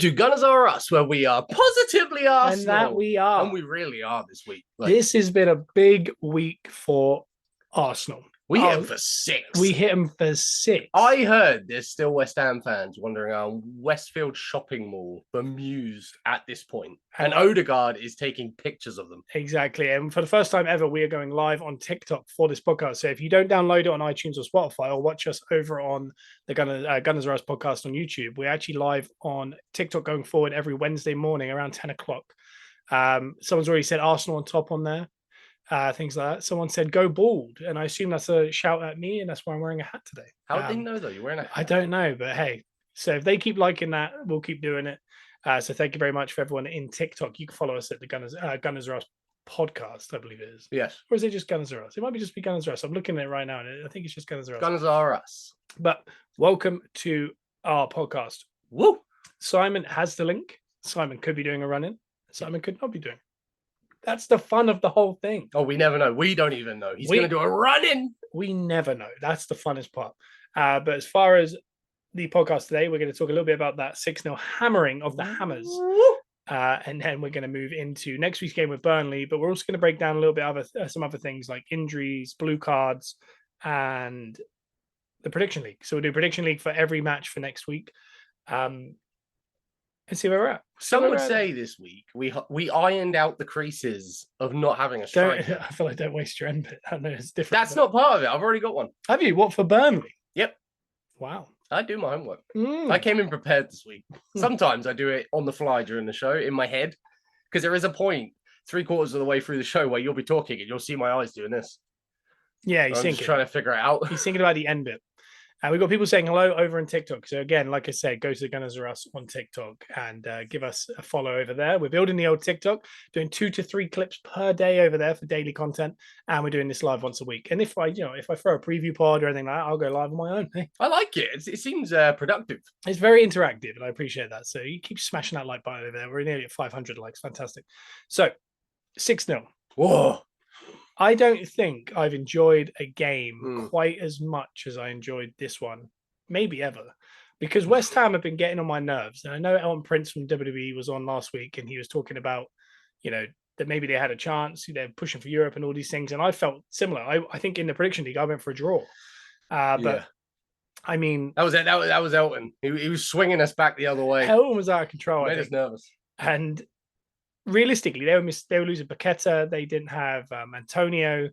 to Gunners Are Us, where we are positively Arsenal. And that we are. And we really are this week. This has been a big week for Arsenal. We hit them for 6. We hit them for 6. I heard there's still West Ham fans wandering around Westfield shopping mall, bemused at this point. And Odegaard is taking pictures of them. Exactly. And for the first time ever, we are going live on TikTok for this podcast. So if you don't download it on iTunes or Spotify, or watch us over on the Gunners Are Us podcast on YouTube, we're actually live on TikTok going forward every Wednesday morning around 10 o'clock. Someone's already said Arsenal on top on there. Things like that. Someone said go bald, and I assume that's a shout at me, and that's why I'm wearing a hat today. How did they know though you're wearing a hat? I don't know, but hey, so if they keep liking that, we'll keep doing it. So thank you very much for everyone in TikTok. You can follow us at the Gunners Are Us podcast, I believe it is. Yes. Or is it just Gunners Are Us? It might be just be Gunners Are Us. I'm looking at it right now, and I think it's just Gunners Are Us. Gunners Are Us. But welcome to our podcast. Woo! Simon has the link. Simon could be doing a run-in. Simon could not be doing. That's the fun of the whole thing. Oh, we never know. We don't even know. He's going to do a run-in. We never know. That's the funnest part. But as far as the podcast today, we're going to talk a little bit about that 6-0 hammering of the Hammers. And then we're going to move into next week's game with Burnley. But we're also going to break down a little bit of some other things like injuries, blue cards, and the prediction league. So we'll do prediction league for every match for next week. And see where we're at. Some would say this week we ironed out the creases of not having a striker. I feel like don't waste your input. I know it's different. That's not part of it. I've already got one. Have you? What, for Burnley? Yep. Wow. I do my homework. I came in prepared this week. Sometimes I do it on the fly during the show in my head, because there is a point 3/4 of the way through the show where you'll be talking and you'll see my eyes doing this. Yeah, he's thinking. Trying to figure it out. He's thinking about the end bit. We've got people saying hello over on TikTok. So again, like I said, go to the Gunners Are Us on TikTok and give us a follow over there. We're building the old TikTok, doing 2 to 3 clips per day over there for daily content, and we're doing this live once a week. And if I throw a preview pod or anything like that, I'll go live on my own. Hey. I like it. It seems productive. It's very interactive, and I appreciate that. So you keep smashing that like button over there. We're nearly at 500 likes. Fantastic. So 6-0. Whoa. I don't think I've enjoyed a game quite as much as I enjoyed this one, maybe ever, because West Ham have been getting on my nerves. And I know Elton Prince from WWE was on last week, and he was talking about, that maybe they had a chance, they're pushing for Europe and all these things. And I felt similar. I think in the prediction league, I went for a draw. But I mean, that was it. That was Elton. He was swinging us back the other way. Elton was out of control. Made us nervous. And realistically, they were losing Paqueta. They didn't have Antonio.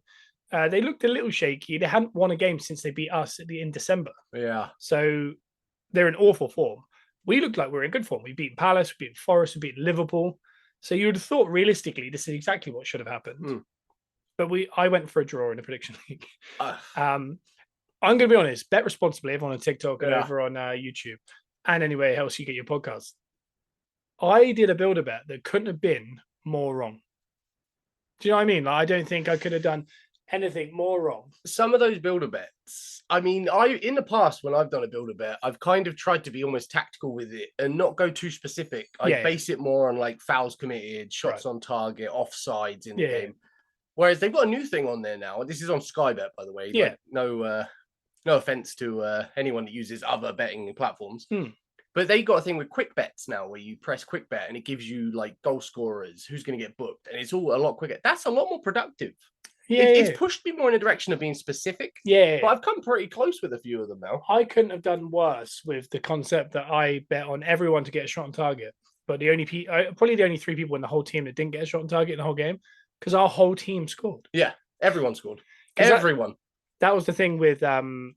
They looked a little shaky. They hadn't won a game since they beat us in December. Yeah. So they're in awful form. We looked like we were in good form. We beat Palace, we beat Forest, we beat Liverpool. So you would have thought realistically this is exactly what should have happened. But I went for a draw in the prediction league. I'm going to be honest. Bet responsibly, everyone on TikTok and over on YouTube, and anywhere else you get your podcasts. I did a builder bet that couldn't have been more wrong. Do you know what I mean? I don't think I could have done anything more wrong. Some of those builder bets, I mean, in the past when I've done a builder bet, I've kind of tried to be almost tactical with it and not go too specific. I base it more on like fouls committed, shots on target, offsides in the game. Whereas they've got a new thing on there now. This is on Sky Bet, by the way. Yeah. Like, no offense to anyone that uses other betting platforms. But they got a thing with quick bets now where you press quick bet and it gives you like goal scorers, who's going to get booked. And it's all a lot quicker. That's a lot more productive. It's pushed me more in a direction of being specific. Yeah. But I've come pretty close with a few of them now. I couldn't have done worse with the concept that I bet on everyone to get a shot on target. But probably the only 3 people in the whole team that didn't get a shot on target in the whole game, because our whole team scored. Yeah. Everyone scored. Everyone. That was the thing with when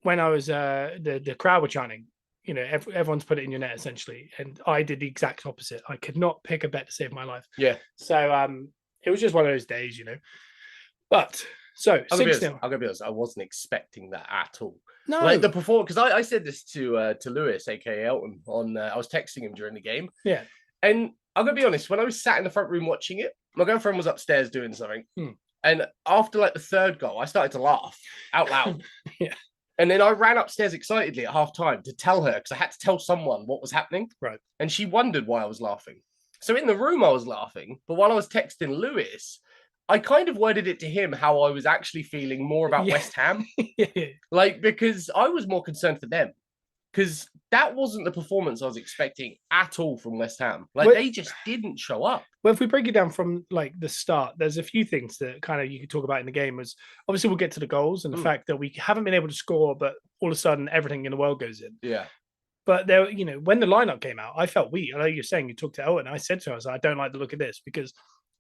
I was the crowd were chanting. Everyone's put it in your net essentially, and I did the exact opposite. I could not pick a bet to save my life. Yeah. So it was just one of those days, But so 6-0. I'll be honest. I wasn't expecting that at all. No, like the performance, because I said this to Lewis, aka Elton, on I was texting him during the game. Yeah. And I'm gonna be honest. When I was sat in the front room watching it, my girlfriend was upstairs doing something, and after like the 3rd goal, I started to laugh out loud. Yeah. And then I ran upstairs excitedly at half time to tell her, because I had to tell someone what was happening. Right. And she wondered why I was laughing. So in the room, I was laughing. But while I was texting Lewis, I kind of worded it to him how I was actually feeling more about West Ham. Like, because I was more concerned for them. because that wasn't the performance I was expecting at all from West Ham. Like, they just didn't show up. Well, if we break it down from like the start, there's a few things that kind of you could talk about in the game. Was obviously we'll get to the goals and the fact that we haven't been able to score, but all of a sudden everything in the world goes in. Yeah. But there, when the lineup came out, I felt weak. I know you're saying you talked to Elton. I said to him, I don't like the look of this because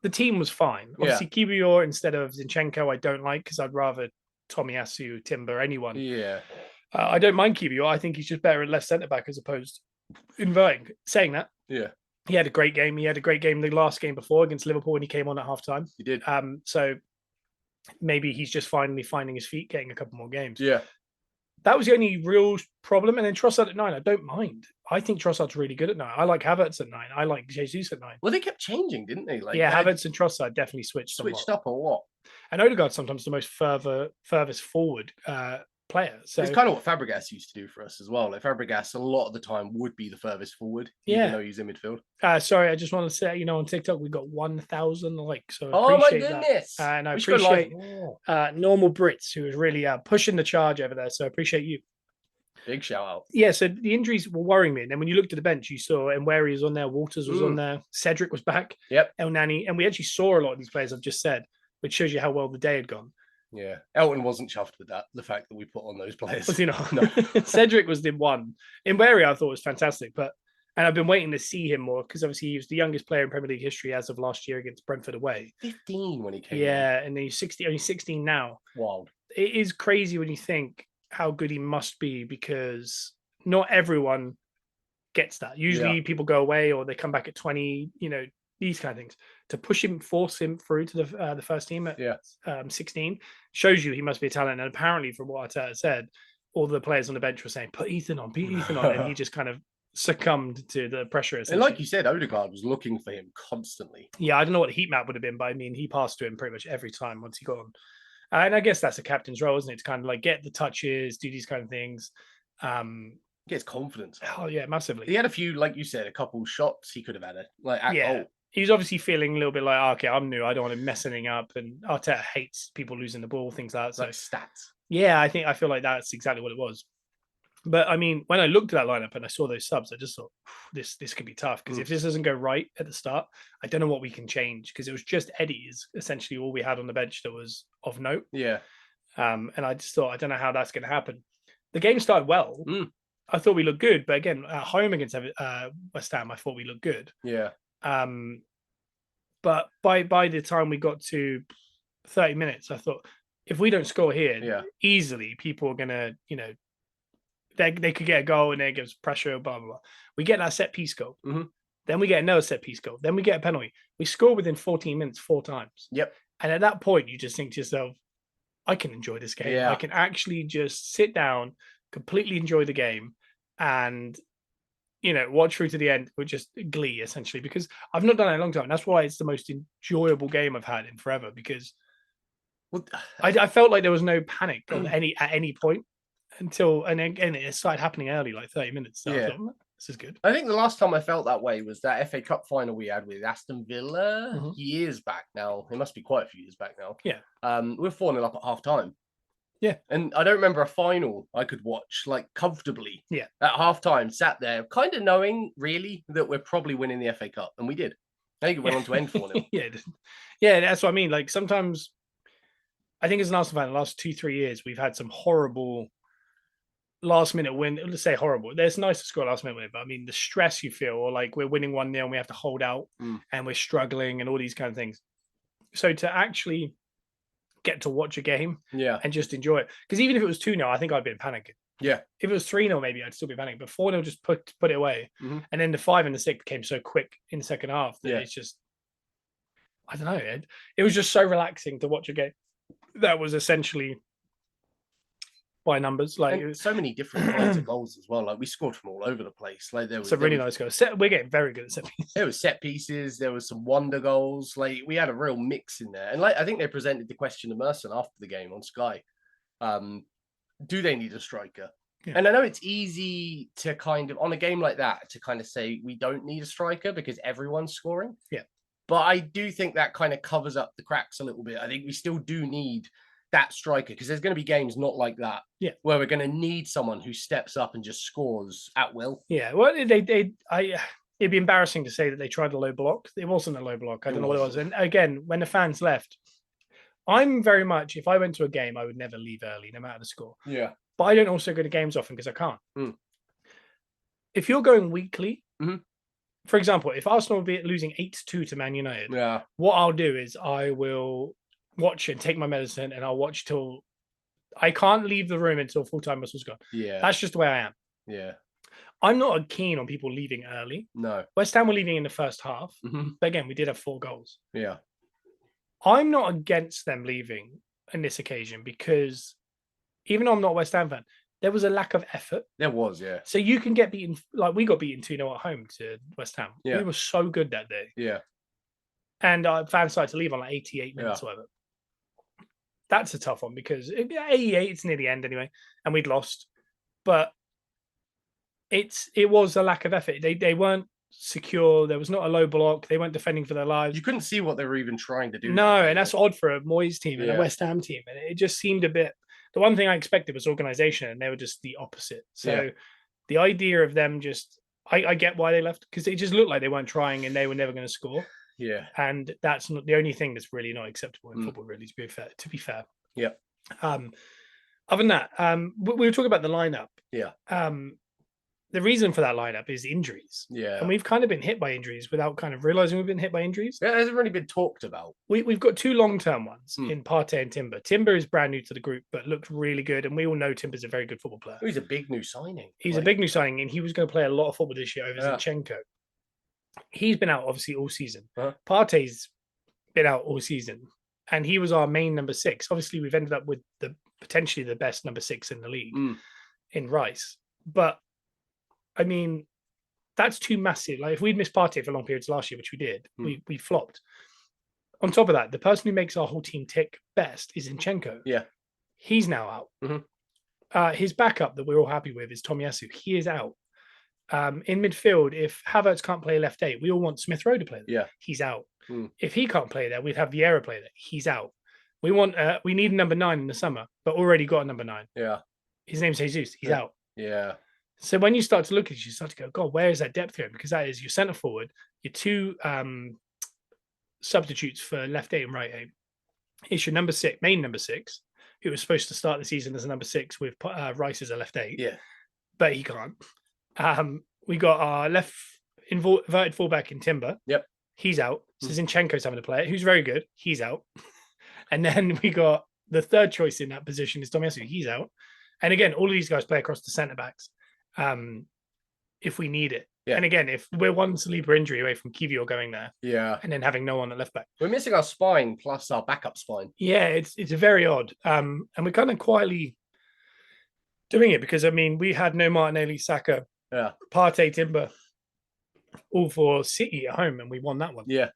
the team was fine. Obviously, Kiwior instead of Zinchenko, I don't like because I'd rather Tomiyasu, Timber, anyone. Yeah. I don't mind Kiwior. I think he's just better at left centre back as opposed to inverting. Saying that, he had a great game. He had a great game the last game before against Liverpool when he came on at half time. He did. So maybe he's just finally finding his feet, getting a couple more games. Yeah. That was the only real problem. And then Trossard at 9, I don't mind. I think Trossard's really good at 9. I like Havertz at 9. I like Jesus at 9. Well, they kept changing, didn't they? Like, Havertz and Trossard definitely switched up a lot. And Odegaard's sometimes the most furthest forward player. So it's kind of what Fabregas used to do for us as well. Like Fabregas, a lot of the time would be the furthest forward, even though he's in midfield. Sorry, I just want to say, on TikTok we got 1,000 likes. So oh my goodness! That. And I appreciate normal Brits who is really pushing the charge over there. So I appreciate you. Big shout out. Yeah, so the injuries were worrying me. And then when you looked at the bench, you saw Nweri was on there, Walters was on there, Cedric was back, El Nani, and we actually saw a lot of these players I've just said, which shows you how well the day had gone. Yeah, Elton wasn't chuffed with that, the fact that we put on those players. Was he not? No. Cedric was the one. Nweri I thought was fantastic, and I've been waiting to see him more because obviously he was the youngest player in Premier League history as of last year against Brentford away. 15 when he came. Yeah, and he's 60, only 16 now. Wild. It is crazy when you think how good he must be because not everyone gets that. Usually people go away or they come back at 20, these kind of things. To force him through to the first team at 16 shows you he must be a talent. And apparently from what Arteta said, all the players on the bench were saying, put Ethan on, and he just kind of succumbed to the pressure. And like you said, Odegaard was looking for him constantly. Yeah, I don't know what the heat map would have been, but I mean, he passed to him pretty much every time once he got on. And I guess that's a captain's role, isn't it? To kind of like get the touches, do these kind of things. Gets confidence. Oh, yeah, massively. He had a few, like you said, a couple shots he could have had it. He's obviously feeling a little bit like, okay, I'm new. I don't want to mess anything up. And Arteta hates people losing the ball, things like that. So, like stats. Yeah, I feel like that's exactly what it was. But I mean, when I looked at that lineup and I saw those subs, I just thought this could be tough because if this doesn't go right at the start, I don't know what we can change because it was just Eddie is essentially all we had on the bench that was of note. Yeah. And I just thought, I don't know how that's going to happen. The game started well. I thought we looked good, but again, at home against West Ham, I thought we looked good. Yeah. But by the time we got to 30 minutes, I thought if we don't score here, easily people are gonna, they could get a goal and it gives pressure, blah blah blah. We get that set piece goal, then we get another set piece goal, then we get a penalty. We score within 14 minutes 4 times. Yep. And at that point, you just think to yourself, I can enjoy this game. I can actually just sit down, completely enjoy the game, and watch through to the end with just glee, essentially, because I've not done it in a long time. That's why it's the most enjoyable game I've had in forever, because I felt like there was no panic at any point until, and again, it started happening early, like 30 minutes. So I thought, this is good. I think the last time I felt that way was that FA Cup final we had with Aston Villa years back now. It must be quite a few years back now. Yeah. We're 4-0 up at half time. Yeah. And I don't remember a final I could watch like comfortably. Yeah. At halftime, sat there, kind of knowing really that we're probably winning the FA Cup. And we did. I think it went on to end 4-0. Yeah, that's what I mean. Like sometimes I think as an Arsenal fan, the last 2-3 years, we've had some horrible last minute win. Let's say horrible. It's nice to score last minute win, but I mean the stress you feel, or like we're winning 1-0 and we have to hold out and we're struggling and all these kind of things. So to actually get to watch a game and just enjoy it, because even if it was 2-0, I think I'd be panicking. Yeah. If it was 3-0, maybe I'd still be panicking, but 4-0 just put it away. And then the 5 and the 6 came so quick in the second half that it's just, I don't know, it was just so relaxing to watch a game that was essentially by numbers. Like so many different kinds of goals as well. Like we scored from all over the place. Like there was some really nice goals. We're getting very good at set pieces. There was set pieces. There was some wonder goals. Like we had a real mix in there. And like I think they presented the question to Merson after the game on Sky. Do they need a striker? Yeah. And I know it's easy to kind of on a game like that to kind of say we don't need a striker because everyone's scoring. Yeah. But I do think that kind of covers up the cracks a little bit. I think we still do need that striker, because there's going to be games not like that. Yeah. Where we're going to need someone who steps up and just scores at will. Yeah. Well, it'd be embarrassing to say that they tried a low block. It wasn't a low block. I don't know what it was. And again, when the fans left, I'm very much, if I went to a game, I would never leave early, no matter the score. Yeah. But I don't also go to games often because I can't. Mm. If you're going weekly, mm-hmm. for example, if Arsenal be losing 8-2 to Man United, what I'll do is I will watch and take my medicine, and I'll watch till I can't leave the room until full-time whistle's gone. Yeah. That's just the way I am. Yeah. I'm not keen on people leaving early. No. West Ham were leaving in the first half. Mm-hmm. But again, we did have 4 goals. Yeah. I'm not against them leaving on this occasion because even though I'm not a West Ham fan, there was a lack of effort. There was, yeah. So you can get beaten, like we got beaten 2-0 at home to West Ham. Yeah. We were so good that day. Yeah. And fans started to leave on like 88 minutes or whatever. That's a tough one because 88, it's near the end anyway, and we'd lost. But it was a lack of effort. They weren't secure. There was not a low block. They weren't defending for their lives. You couldn't see what they were even trying to do. No, and that's odd for a Moyes team and a West Ham team. And it just seemed a bit. The one thing I expected was organisation, and they were just the opposite. So the idea of them just, I get why they left because it just looked like they weren't trying and they were never going to score. Yeah, and that's not the only thing that's really not acceptable in football. Really, to be fair. Yeah. Other than that, we were talking about the lineup. Yeah. The reason for that lineup is injuries. Yeah. And we've kind of been hit by injuries without kind of realizing we've been hit by injuries. Yeah, it hasn't really been talked about. We've got 2 long-term ones in Partey and Timber. Timber is brand new to the group, but looked really good. And we all know Timber's a very good football player. He's a big new signing. He's a big new signing, and he was going to play a lot of football this year over Zinchenko. He's been out, obviously, all season. Partey's been out all season, and he was our main number 6. Obviously, we've ended up with potentially the best number 6 in the league in Rice. But I mean, that's too massive. Like if we'd missed Partey for long periods last year, which we did, we flopped. On top of that, the person who makes our whole team tick best is Zinchenko. Yeah. He's now out. His backup that we're all happy with is Tomiyasu. He is out. In midfield, if Havertz can't play left 8, we all want Smith Rowe to play there. Yeah. He's out. If he can't play there, we'd have Vieira play there. He's out. We need a number 9 in the summer, but already got a number 9. Yeah. His name's Jesus. He's out. Yeah. So when you start to look at it, you start to go, God, where is that depth here? Because that is your centre forward, your 2 substitutes for left 8 and right 8. It's your number 6, main number 6, who was supposed to start the season as a number 6 with Rice as a left 8. Yeah. But he can't. We got our left inverted fullback in Timber. Yep. He's out. So Zinchenko's having to play it, who's very good. He's out. And then we got the third choice in that position is Tomiyasu. He's out. And again, all of these guys play across the centre backs. If we need it. Yeah. And again, if we're one sleeper injury away from Kiwior going there, and then having no one at left back, we're missing our spine plus our backup spine. Yeah, it's very odd. And we're kind of quietly doing it because I mean we had no Martinelli, Saka, Partey, Timber, all for City at home, and we won that one. Yeah.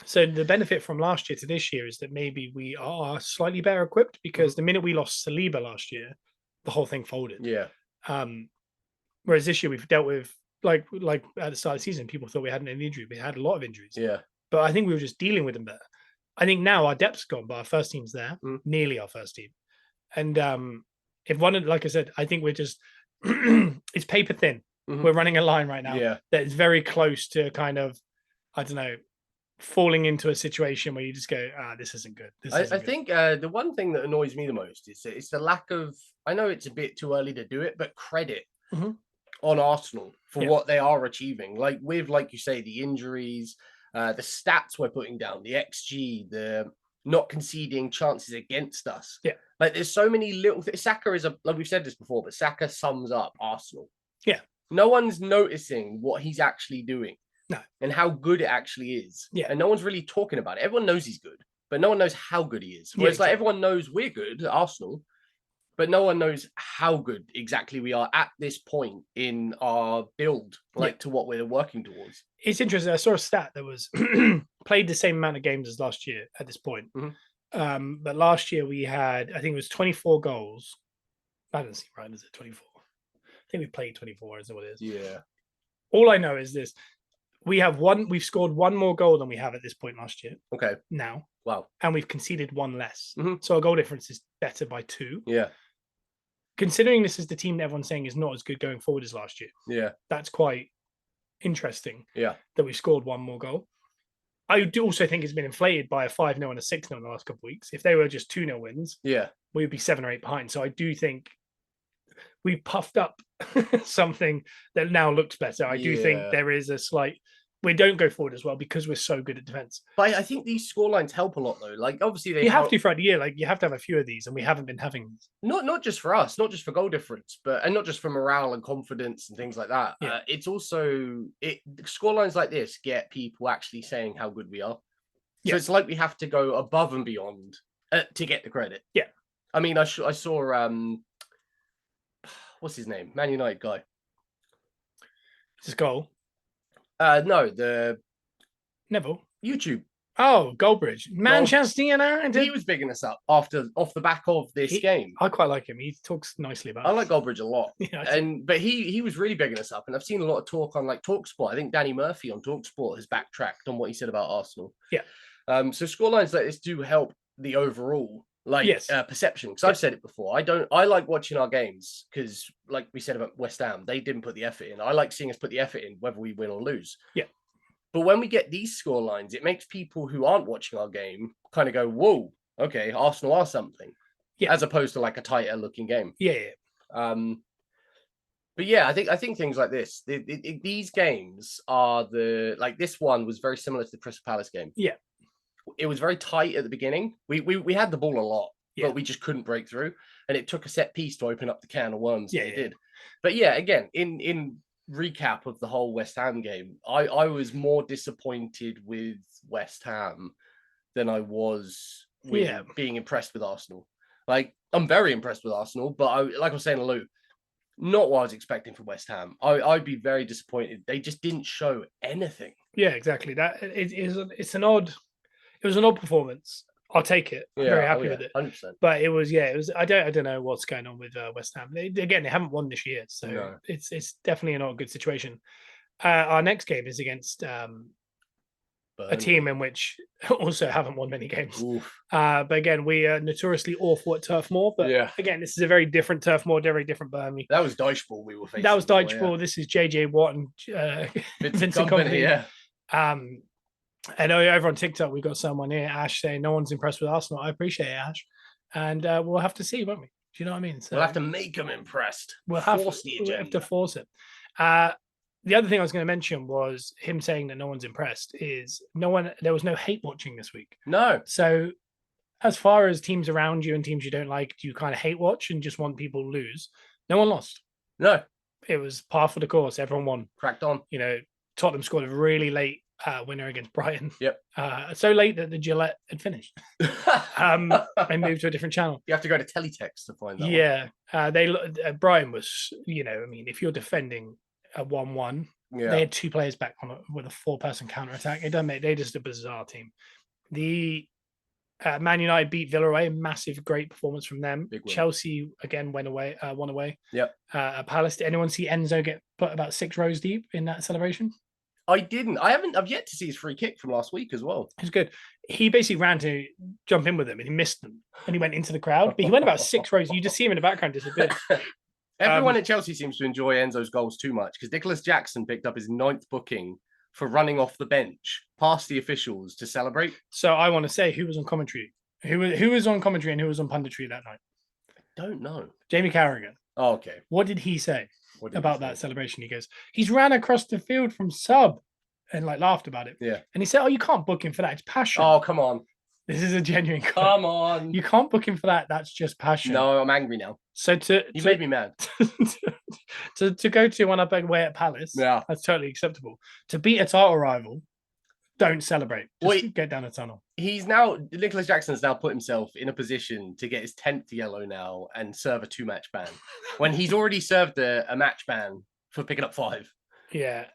So the benefit from last year to this year is that maybe we are slightly better equipped because the minute we lost Saliba last year, the whole thing folded. Yeah. Whereas this year we've dealt with like at the start of the season, people thought we hadn't an injury. We had a lot of injuries. Yeah. But I think we were just dealing with them better. I think now our depth's gone, but our first team's there, nearly our first team. And if one, like I said, I think we're just it's paper thin. We're running a line right now that is very close to kind of, I don't know, falling into a situation where you just go, this isn't good. I think the one thing that annoys me the most is it's the lack of, I know it's a bit too early to do it, but credit on Arsenal for what they are achieving. Like with, like you say, the injuries, the stats we're putting down, the XG, the not conceding chances against us. Yeah. Like there's so many little things. Saka is like we've said this before, but Saka sums up Arsenal. Yeah. No one's noticing what he's actually doing. No. And how good it actually is. Yeah. And no one's really talking about it. Everyone knows he's good, but no one knows how good he is. Whereas like everyone knows we're good, Arsenal, but no one knows how good exactly we are at this point in our build, to what we're working towards. It's interesting. I saw a stat that was played the same amount of games as last year at this point. But last year we had, I think it was 24 goals. That doesn't seem right, is it? 24. I think we played 24, isn't what it is. Yeah. All I know is this. We've scored one more goal than we have at this point last year. Okay. Now. Wow. And we've conceded 1 less. Mm-hmm. So our goal difference is better by 2. Yeah. Considering this is the team that everyone's saying is not as good going forward as last year. Yeah. That's quite interesting. Yeah. That we scored 1 more goal. I do also think it's been inflated by a 5-0 and a 6-0 in the last couple of weeks. If they were just 2-0 wins, yeah, we would be 7 or 8 behind. So I do think we puffed up something that now looks better. I do think there is a slight. We don't go forward as well because we're so good at defense. But I think these scorelines help a lot, though. Like, obviously, you have to throughout the year. Like, you have to have a few of these, and we haven't been having these. Not just for us, not just for goal difference, and not just for morale and confidence and things like that. Yeah. It's also scorelines like this get people actually saying how good we are. So it's like we have to go above and beyond to get the credit. Yeah. I mean, I saw what's his name? Man United guy. His goal. No, the Neville. YouTube. Oh, Goldbridge. Manchester United. He was bigging us up off the back of this game. I quite like him. He talks nicely about I like Goldbridge a lot. Yeah, but he was really bigging us up. And I've seen a lot of talk on like TalkSport. I think Danny Murphy on TalkSport has backtracked on what he said about Arsenal. Yeah. So scorelines like this do help the overall perception. Because I've said it before. I like watching our games because, like we said about West Ham, they didn't put the effort in. I like seeing us put the effort in, whether we win or lose. Yeah. But when we get these score lines, it makes people who aren't watching our game kind of go, whoa, okay, Arsenal are something. Yeah. As opposed to like a tighter looking game. Yeah. But yeah, I think things like this, these games are this one was very similar to the Crystal Palace game. Yeah. It was very tight at the beginning. We had the ball a lot, but we just couldn't break through. And it took a set piece to open up the can of worms. Yeah, it did. But yeah, again, in recap of the whole West Ham game, I was more disappointed with West Ham than I was with being impressed with Arsenal. Like, I'm very impressed with Arsenal, but like I was saying to Lou, not what I was expecting from West Ham. I'd be very disappointed. They just didn't show anything. Yeah, exactly. It was an odd performance. I'll take it. I'm very happy with it. 100%. But it was. I don't know what's going on with West Ham. They haven't won this year, so it's definitely not a good situation. Our next game is against a team in which also haven't won many games. But again, we are notoriously awful at Turf Moor. But again, this is a very different Turf Moor, very different Burnley. That was Dycheball we were facing. That was Dycheball. This is JJ Watt and Vincent Kompany. Yeah. I know over on TikTok we got someone here, Ash, saying no one's impressed with Arsenal. I appreciate it, Ash, and we'll have to see, won't we? Do you know what I mean? So we'll have to make them impressed. We'll have to force it. The other thing I was going to mention was him saying that no one's impressed. There was no hate watching this week. No. So as far as teams around you and teams you don't like, do you kind of hate watch and just want people to lose? No one lost. No. It was par for the course. Everyone won. Cracked on. Tottenham scored a really late winner against Brighton. Yep. So late that the Gillette had finished. And moved to a different channel. You have to go to teletext to find that. Yeah. Brighton was, if you're defending a 1-1, they had 2 players back with a 4-person counter attack. They're just a bizarre team. The Man United beat Villa away, massive, great performance from them. Chelsea again won away. Yep. Palace. Did anyone see Enzo get put about 6 rows deep in that celebration? I didn't. I've yet to see his free kick from last week as well. It was good. He basically ran to jump in with them and he missed them. And he went into the crowd. But he went about 6 rows. You just see him in the background disappear. Everyone at Chelsea seems to enjoy Enzo's goals too much because Nicholas Jackson picked up his 9th booking for running off the bench past the officials to celebrate. So I want to say who was on commentary. Who was on commentary and who was on punditry that night? I don't know. Jamie Carragher. Oh, okay. What did he say about that celebration? He goes, he's ran across the field from sub and laughed about it. Yeah. And he said, you can't book him for that. It's passion. Oh, come on. This is a genuine quote. Come on. You can't book him for that. That's just passion. No, I'm angry now. So you made me mad. to go to one up away at Palace, that's totally acceptable. To beat a title rival, don't celebrate. Just get down the tunnel. Nicholas Jackson's now put himself in a position to get his 10th yellow now and serve a 2-match ban when he's already served a match ban for picking up 5. Yeah.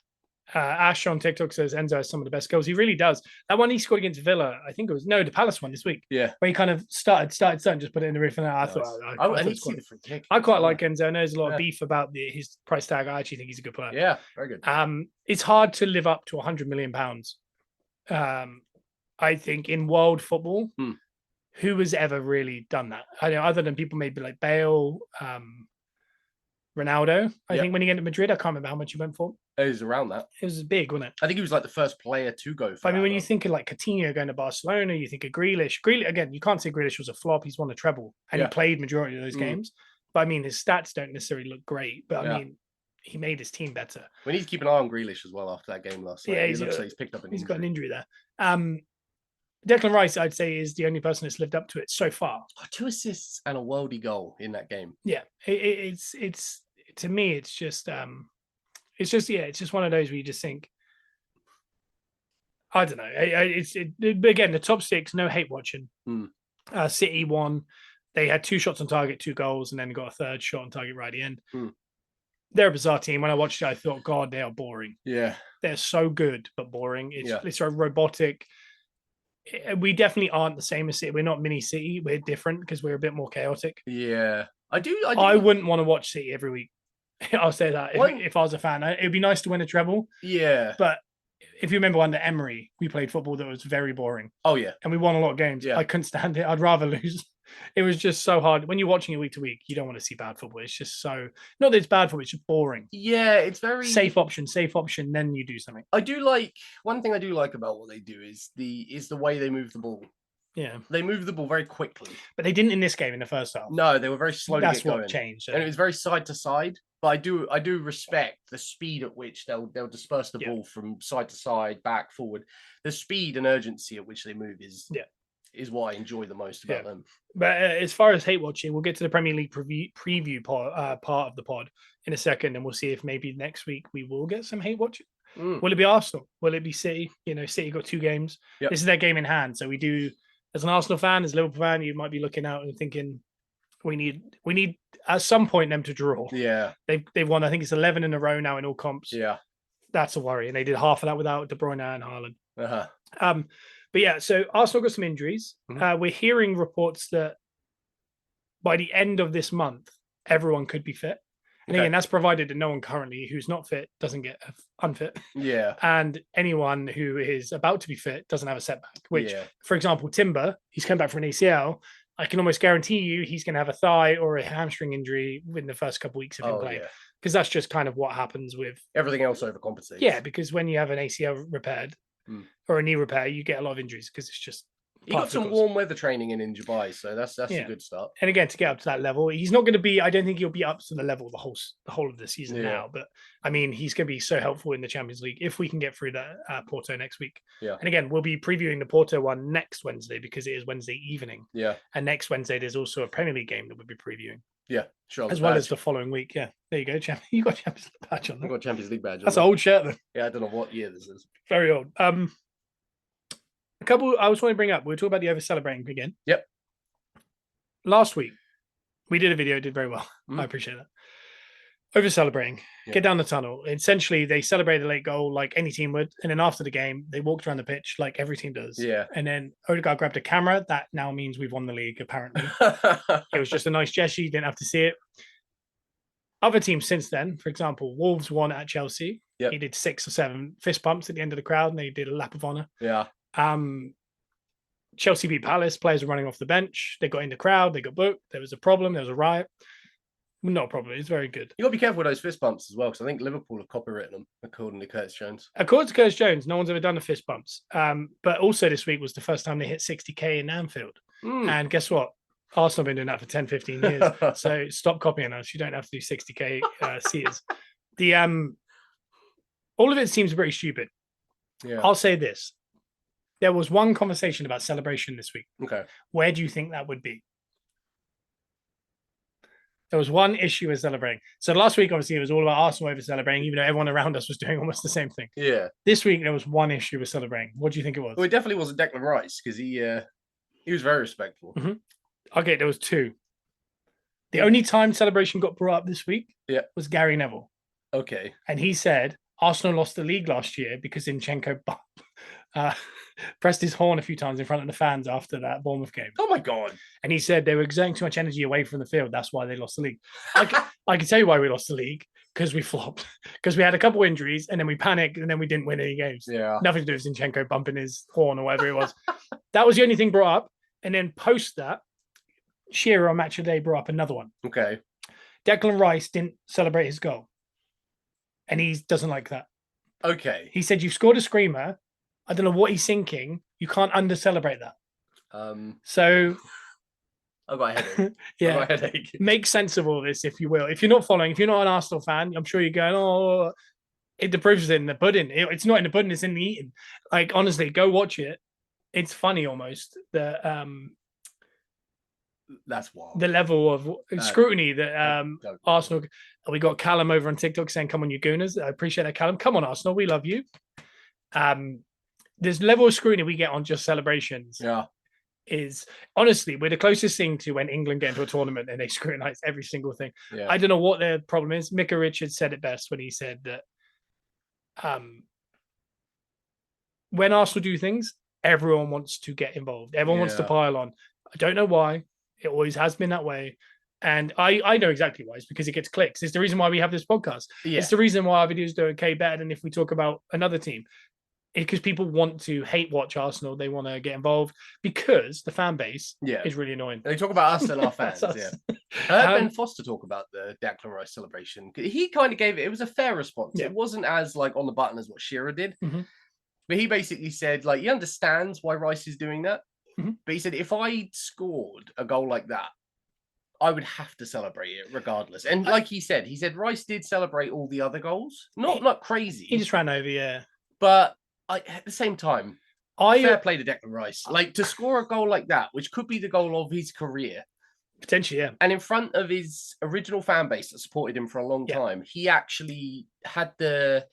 Ash on TikTok says Enzo has some of the best goals. He really does. That one he scored against Villa, I think it was the Palace one this week. Yeah, where he kind of started, just put it in the roof, and I thought I need to see the free kick. I quite like Enzo. I know there's a lot of beef about his price tag. I actually think he's a good player. Yeah, very good. It's hard to live up to £100 million. I think in world football, who has ever really done that? I know other than people maybe like Bale, Ronaldo. I think when he went to Madrid, I can't remember how much he went for. It was around that. It was big, wasn't it? I think he was like the first player to go for I mean, when you think of like Coutinho going to Barcelona, you think of Grealish. Grealish, again, you can't say Grealish was a flop. He's won a treble and he played majority of those games. But I mean, his stats don't necessarily look great. But I mean, he made his team better. We need to keep an eye on Grealish as well after that game last night. Yeah, he looks like he's picked up an injury. He's got an injury there. Declan Rice, I'd say, is the only person that's lived up to it so far. 2 assists and a worldie goal in that game. Yeah, it's to me, it's just one of those where you just think, I don't know. Again, the top 6, no hate watching. City won. They had 2 shots on target, 2 goals, and then got a third shot on target right at the end. They're a bizarre team. When I watched it, I thought, God, they are boring. Yeah. They're so good, but boring. It's so robotic. We definitely aren't the same as City. We're not mini City. We're different because we're a bit more chaotic. Yeah. I wouldn't want to watch City every week. I'll say that if I was a fan. It'd be nice to win a treble. Yeah. But if you remember under Emery, we played football that was very boring. Oh, yeah. And we won a lot of games. Yeah. I couldn't stand it. I'd rather lose. It was just so hard. When you're watching it week to week, you don't want to see bad football. It's just so... Not that it's bad football, it's just boring. Yeah, it's very... Safe option, then you do something. I do like... One thing I do like about what they do is the way they move the ball. Yeah. They move the ball very quickly. But they didn't in this game in the first half. No, they were very slow to get going. That's what changed. And it was very side to side. But I do respect the speed at which they'll disperse the ball from side to side, back, forward. The speed and urgency at which they move is what I enjoy the most about them. But as far as hate watching, we'll get to the Premier League preview part of the pod in a second, and we'll see if maybe next week we will get some hate watching. Will it be Arsenal? Will it be City? You know, City got 2 games. This is their game in hand. So we do, as an Arsenal fan, as a Liverpool fan, you might be looking out and thinking, we need at some point them to draw. Yeah. They've won, I think it's 11 in a row now in all comps. Yeah. That's a worry. And they did half of that without De Bruyne and Haaland. But yeah, so Arsenal got some injuries. We're hearing reports that by the end of this month, everyone could be fit. And again, that's provided that no one currently who's not fit doesn't get unfit. Yeah. And anyone who is about to be fit doesn't have a setback, which, for example, Timber, he's come back from an ACL. I can almost guarantee you he's going to have a thigh or a hamstring injury within the first couple of weeks of him playing. Because that's just kind of what happens with... Everything else overcompensates. Yeah, because when you have an ACL repaired or a knee repair, you get a lot of injuries because it's just... He got some warm weather training in Dubai, so that's a good start. And again, to get up to that level, he's not going to be... I don't think he'll be up to the level the whole of the season now. But I mean, he's going to be so helpful in the Champions League if we can get through that Porto next week. Yeah. And again, we'll be previewing the Porto one next Wednesday because it is Wednesday evening. Yeah. And next Wednesday, there's also a Premier League game that we'll be previewing. Yeah, sure. As well as the following week. Yeah, there you go. You got Champions League badge on. I got Champions League badge. That's an old shirt then. Yeah, I don't know what year this is. Very old. A couple I was want to bring up. We were talking about the over celebrating again. Yep. Last week, we did a video, did very well. I appreciate that. Over celebrating, get down the tunnel. Essentially, they celebrated a late goal like any team would. And then after the game, they walked around the pitch like every team does. Yeah. And then Odegaard grabbed a camera. That now means we've won the league, apparently. It was just a nice gesture. You didn't have to see it. Other teams since then, for example, Wolves won at Chelsea. Yep. He did 6 or 7 fist bumps at the end of the crowd, and they did a lap of honor. Yeah. Chelsea beat Palace. Players were running off the bench. They got in the crowd. They got booked. There was a problem. There was a riot. Not a problem. It's very good. You got to be careful with those fist bumps as well, because I think Liverpool have copywritten them, according to Curtis Jones. According to Curtis Jones, no one's ever done the fist bumps. But also this week was the first time they hit 60k in Anfield. And guess what? Arsenal have been doing that for 10, 15 years. So stop copying us. You don't have to do 60k seers. All of it seems pretty stupid. Yeah. I'll say this. There was one conversation about celebration this week. Okay. Where do you think that would be? There was one issue with celebrating. So last week, obviously, it was all about Arsenal over celebrating, even though everyone around us was doing almost the same thing. Yeah. This week, there was one issue with celebrating. What do you think it was? Well, it definitely wasn't Declan Rice, because he was very respectful. Okay, there was 2. The only time celebration got brought up this week was Gary Neville. Okay. And he said, Arsenal lost the league last year because Zinchenko pressed his horn a few times in front of the fans after that Bournemouth game. Oh my God. And he said they were exerting too much energy away from the field. That's why they lost the league. I can tell you why we lost the league, because we flopped. Because we had a couple injuries and then we panicked and then we didn't win any games. Yeah. Nothing to do with Zinchenko bumping his horn or whatever it was. That was the only thing brought up. And then post that, Shearer on Match of the Day brought up another one. Okay. Declan Rice didn't celebrate his goal. And he doesn't like that. Okay. He said, you've scored a screamer. I don't know what he's thinking. You can't under-celebrate that. So... I've got a headache. Yeah. I've got a headache. Make sense of all this, if you will. If you're not following, if you're not an Arsenal fan, I'm sure you're going, oh, the proof's in the pudding. It's not in the pudding, it's in the eating. Like, honestly, go watch it. It's funny almost. That's wild. The level of scrutiny that Arsenal... We got Callum over on TikTok saying, come on, you gooners. I appreciate that, Callum. Come on, Arsenal. We love you. This level of scrutiny we get on just celebrations is, honestly, we're the closest thing to when England get into a tournament and they scrutinize every single thing. Yeah. I don't know what their problem is. Micah Richards said it best when he said that when Arsenal do things, everyone wants to get involved. Everyone wants to pile on. I don't know why. It always has been that way. And I know exactly why. It's because it gets clicks. It's the reason why we have this podcast. Yeah. It's the reason why our videos do okay better than if we talk about another team. Because people want to hate watch Arsenal. They want to get involved because the fan base is really annoying. They talk about us and our fans. I heard Ben Foster talk about the Declan Rice celebration. He kind of gave it was a fair response. It wasn't as like on the button as what Shearer did. But he basically said, like, he understands why Rice is doing that. But he said, if I scored a goal like that, I would have to celebrate it regardless. And like he said Rice did celebrate all the other goals. Not crazy. He just ran over, But at the same time, fair play to Declan Rice. Like, to score a goal like that, which could be the goal of his career. Potentially, and in front of his original fan base that supported him for a long time, he actually had the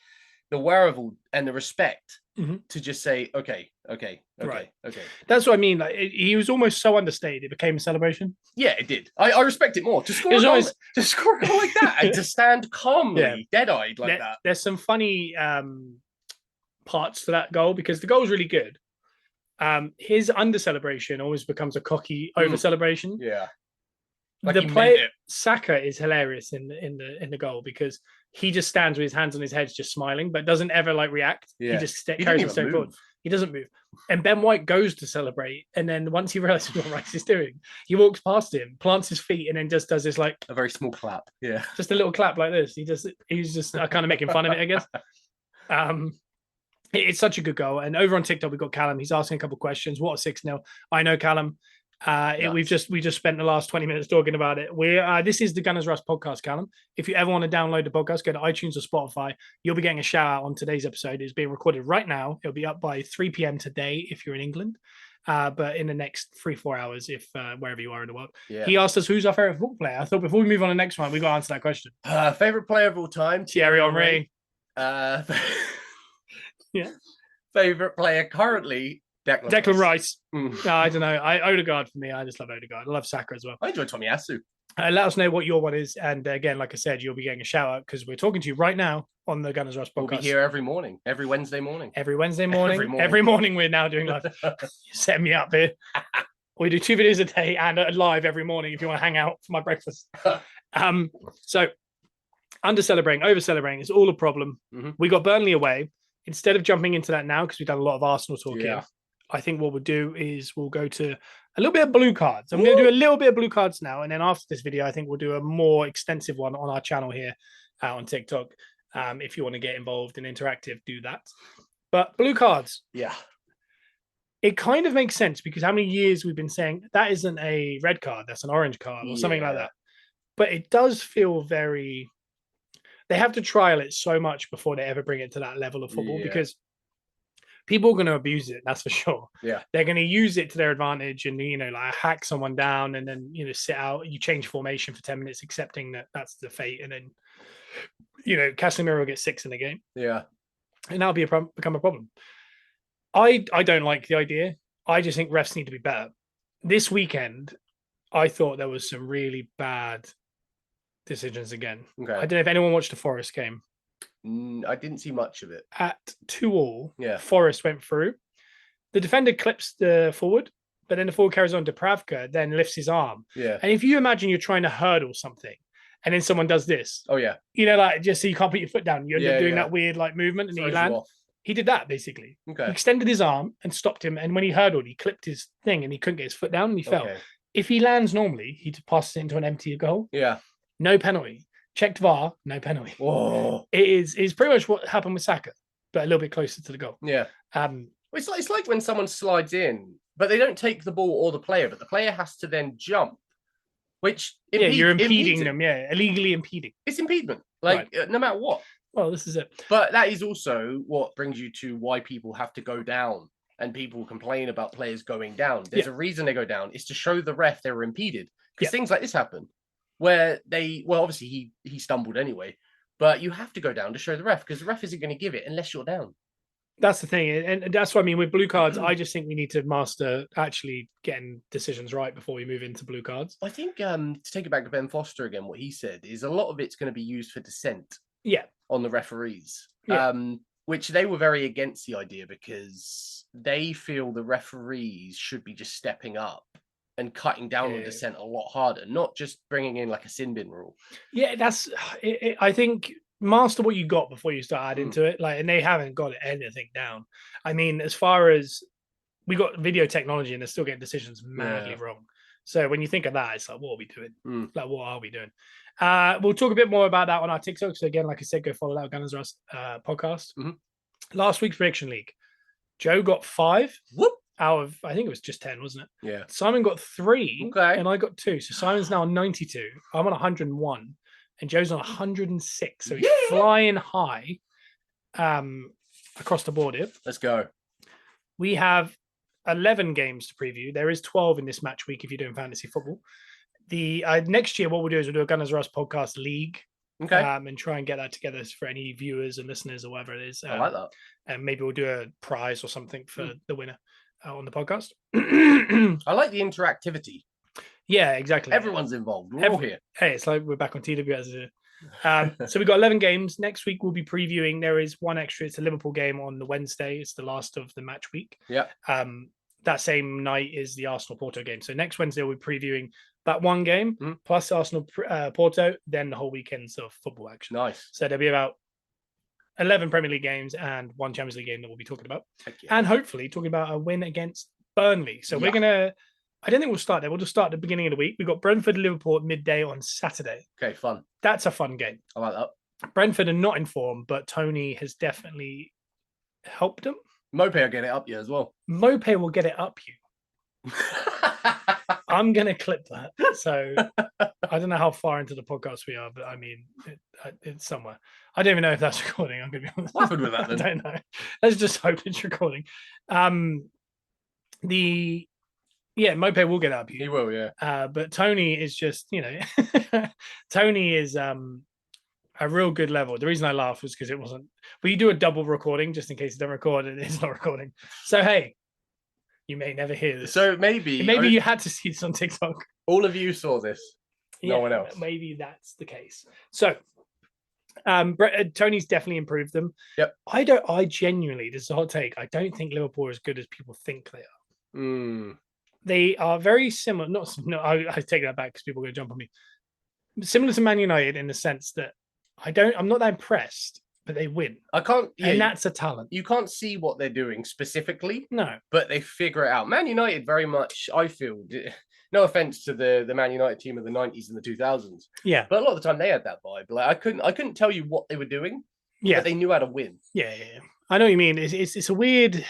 wherewithal and the respect to just say, okay. That's what I mean. Like, he was almost so understated, it became a celebration. Yeah, it did. I respect it more. To score a goal like that and to stand calmly, dead-eyed like that. There's some funny parts to that goal because the goal is really good. His under celebration always becomes a cocky over celebration. Yeah. Like the play Saka is hilarious in the goal because he just stands with his hands on his head, just smiling, but doesn't ever like react. He just carries himself forward. He doesn't move. And Ben White goes to celebrate, and then once he realizes what Rice is doing, he walks past him, plants his feet, and then just does this like a very small clap. Yeah, just a little clap like this. He's just kind of making fun of it, I guess. It's such a good goal. And over on TikTok, we've got Callum. He's asking a couple of questions. What a 6-0. I know, Callum. We just spent the last 20 minutes talking about it. This is the Gunners Rush podcast, Callum. If you ever want to download the podcast, go to iTunes or Spotify. You'll be getting a shout out on today's episode. It's being recorded right now. It'll be up by 3 p.m. today if you're in England. But in the next 3-4 hours, if wherever you are in the world. Yeah. He asked us who's our favorite football player. I thought before we move on to the next one, we got to answer that question. Favorite player of all time, Thierry Henry. Yeah. Favorite player currently, Declan Rice. I don't know. Odegaard for me. I just love Odegaard. I love Saka as well. I enjoy Tomiyasu. Let us know what your one is. And again, like I said, you'll be getting a shout out because we're talking to you right now on the Gunners Rush podcast. We'll be here every morning, every Wednesday morning. Every morning we're now doing live. You're setting me up here. We do 2 videos a day and live every morning if you want to hang out for my breakfast. So under celebrating, over celebrating is all a problem. We got Burnley away. Instead of jumping into that now, because we've done a lot of Arsenal talk here, I think what we'll do is we'll go to a little bit of blue cards. I'm going to do a little bit of blue cards now. And then after this video, I think we'll do a more extensive one on our channel here on TikTok. If you want to get involved and interactive, do that. But blue cards. Yeah. It kind of makes sense because how many years we've been saying that isn't a red card, that's an orange card or something like that. But it does feel very... They have to trial it so much before they ever bring it to that level of football because people are going to abuse it. That's for sure. Yeah, they're going to use it to their advantage and like hack someone down and then sit out. You change formation for 10 minutes, accepting that that's the fate, and then Casemiro will get 6 in the game. Yeah, and that'll become a problem. I don't like the idea. I just think refs need to be better. This weekend, I thought there was some really bad decisions again. Okay. I don't know if anyone watched the Forest game. I didn't see much of it. At 2-2, Forest went through. The defender clips the forward, but then the forward carries on. Dubravka then lifts his arm. Yeah. And if you imagine you're trying to hurdle something, and then someone does this. Oh yeah. Like just so you can't put your foot down. You end up doing that weird like movement, and he land. He did that basically. Okay. He extended his arm and stopped him, and when he hurdled, he clipped his thing, and he couldn't get his foot down, and he fell. If he lands normally, he passes it into an empty goal. Yeah. No penalty. Checked VAR, no penalty. Whoa. It's pretty much what happened with Saka, but a little bit closer to the goal. Yeah. It's like when someone slides in, but they don't take the ball or the player, but the player has to then jump. Which you're impeding them. Yeah, illegally impeding. It's impediment, no matter what. Well, this is it. But that is also what brings you to why people have to go down, and people complain about players going down. There's a reason they go down. It's to show the ref they were impeded, because things like this happen, where obviously he stumbled anyway, but you have to go down to show the ref, because the ref isn't going to give it unless you're down. That's the thing, and that's what I mean with blue cards. I just think we need to master actually getting decisions right before we move into blue cards. I think to take it back to Ben Foster again, what he said is a lot of it's going to be used for dissent. Yeah, on the referees, which they were very against the idea, because they feel the referees should be just stepping up and cutting down on dissent a lot harder, not just bringing in like a sin bin rule. Yeah, that's. I think. Master what you got before you start adding to it, and they haven't got anything down. I mean, as far as we got video technology, and they're still getting decisions madly wrong. So when you think of that, it's like, what are we doing? Like, what are we doing? We'll talk a bit more about that on our TikTok. So again, like I said, go follow that Gunners Rust podcast. Last week's prediction league, Joe got 5 out of, I think it was just 10, wasn't it? Yeah. Simon got 3, and I got 2. So Simon's now on 92. I'm on 101. And Joe's on 106, so he's flying high across the board here. Let's go. We have 11 games to preview. There is 12 in this match week if you're doing fantasy football. The next year, what we'll do is we'll do a Gunners Rust podcast league, and try and get that together for any viewers and listeners or whatever it is. I like that. And maybe we'll do a prize or something for the winner on the podcast. I like the interactivity. Yeah, exactly. Everyone's involved. We're all here. Hey, it's like we're back on TWS. So we've got 11 games. Next week, we'll be previewing. There is one extra. It's a Liverpool game on the Wednesday. It's the last of the match week. Yeah. That same night is the Arsenal-Porto game. So next Wednesday, we'll be previewing that one game, plus Arsenal-Porto, then the whole weekends of football action. Nice. So there'll be about 11 Premier League games and one Champions League game that we'll be talking about. And hopefully talking about a win against Burnley. So we're going to... I don't think we'll start there. We'll just start at the beginning of the week. We've got Brentford, Liverpool at midday on Saturday. Okay, fun. That's a fun game. I like that. Brentford are not in form, but Tony has definitely helped them. Mope will get it up you as well. Mope will get it up you. I'm going to clip that. So I don't know how far into the podcast we are, but I mean, it's somewhere. I don't even know if that's recording. I'm going to be honest. What happened with that then? I don't know. Let's just hope it's recording. Yeah, Mope will get up you. He will, yeah. But Tony is just, Tony is a real good level. The reason I laughed was because it wasn't. But you do a double recording just in case it don't record and it's not recording. So hey, you may never hear this. So maybe you had to see this on TikTok. All of you saw this. No one else. Maybe that's the case. So Tony's definitely improved them. Yep. I genuinely, this is a hot take. I don't think Liverpool are as good as people think they are. They are very similar. I take that back because people are going to jump on me. Similar to Man United in the sense that I'm not that impressed, but they win. I can't. Yeah, and that's a talent. You can't see what they're doing specifically. No. But they figure it out. Man United very much, I feel, no offense to the Man United team of the 90s and the 2000s. Yeah. But a lot of the time they had that vibe. Like I couldn't tell you what they were doing. Yeah. But they knew how to win. Yeah. I know what you mean. It's a weird.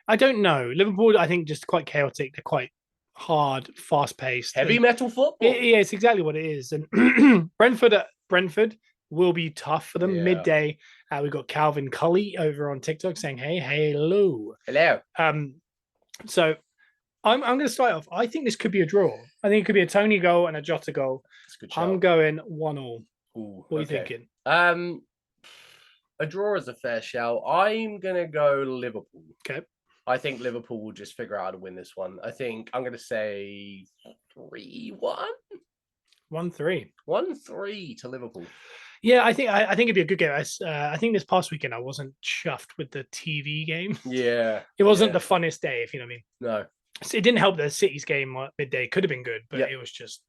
I don't know. Liverpool, I think, just quite chaotic. They're quite hard, fast-paced. Heavy metal football. Yeah, it's exactly what it is. And Brentford will be tough for them. Midday, we've got Calvin Cully over on TikTok saying, hello. So I'm going to start off. I think this could be a draw. I think it could be a Tony goal and a Jota goal. I'm going 1-1. What are you thinking? A draw is a fair shout. I'm going to go Liverpool. Okay. I think Liverpool will just figure out how to win this one. I think I'm going to say 3-1. 1-3. 1-3 to Liverpool. Yeah, I think it'd be a good game. I think this past weekend I wasn't chuffed with the TV game. Yeah. It wasn't the funnest day, if you know what I mean. No. So it didn't help that City's game at midday could have been good, but it was just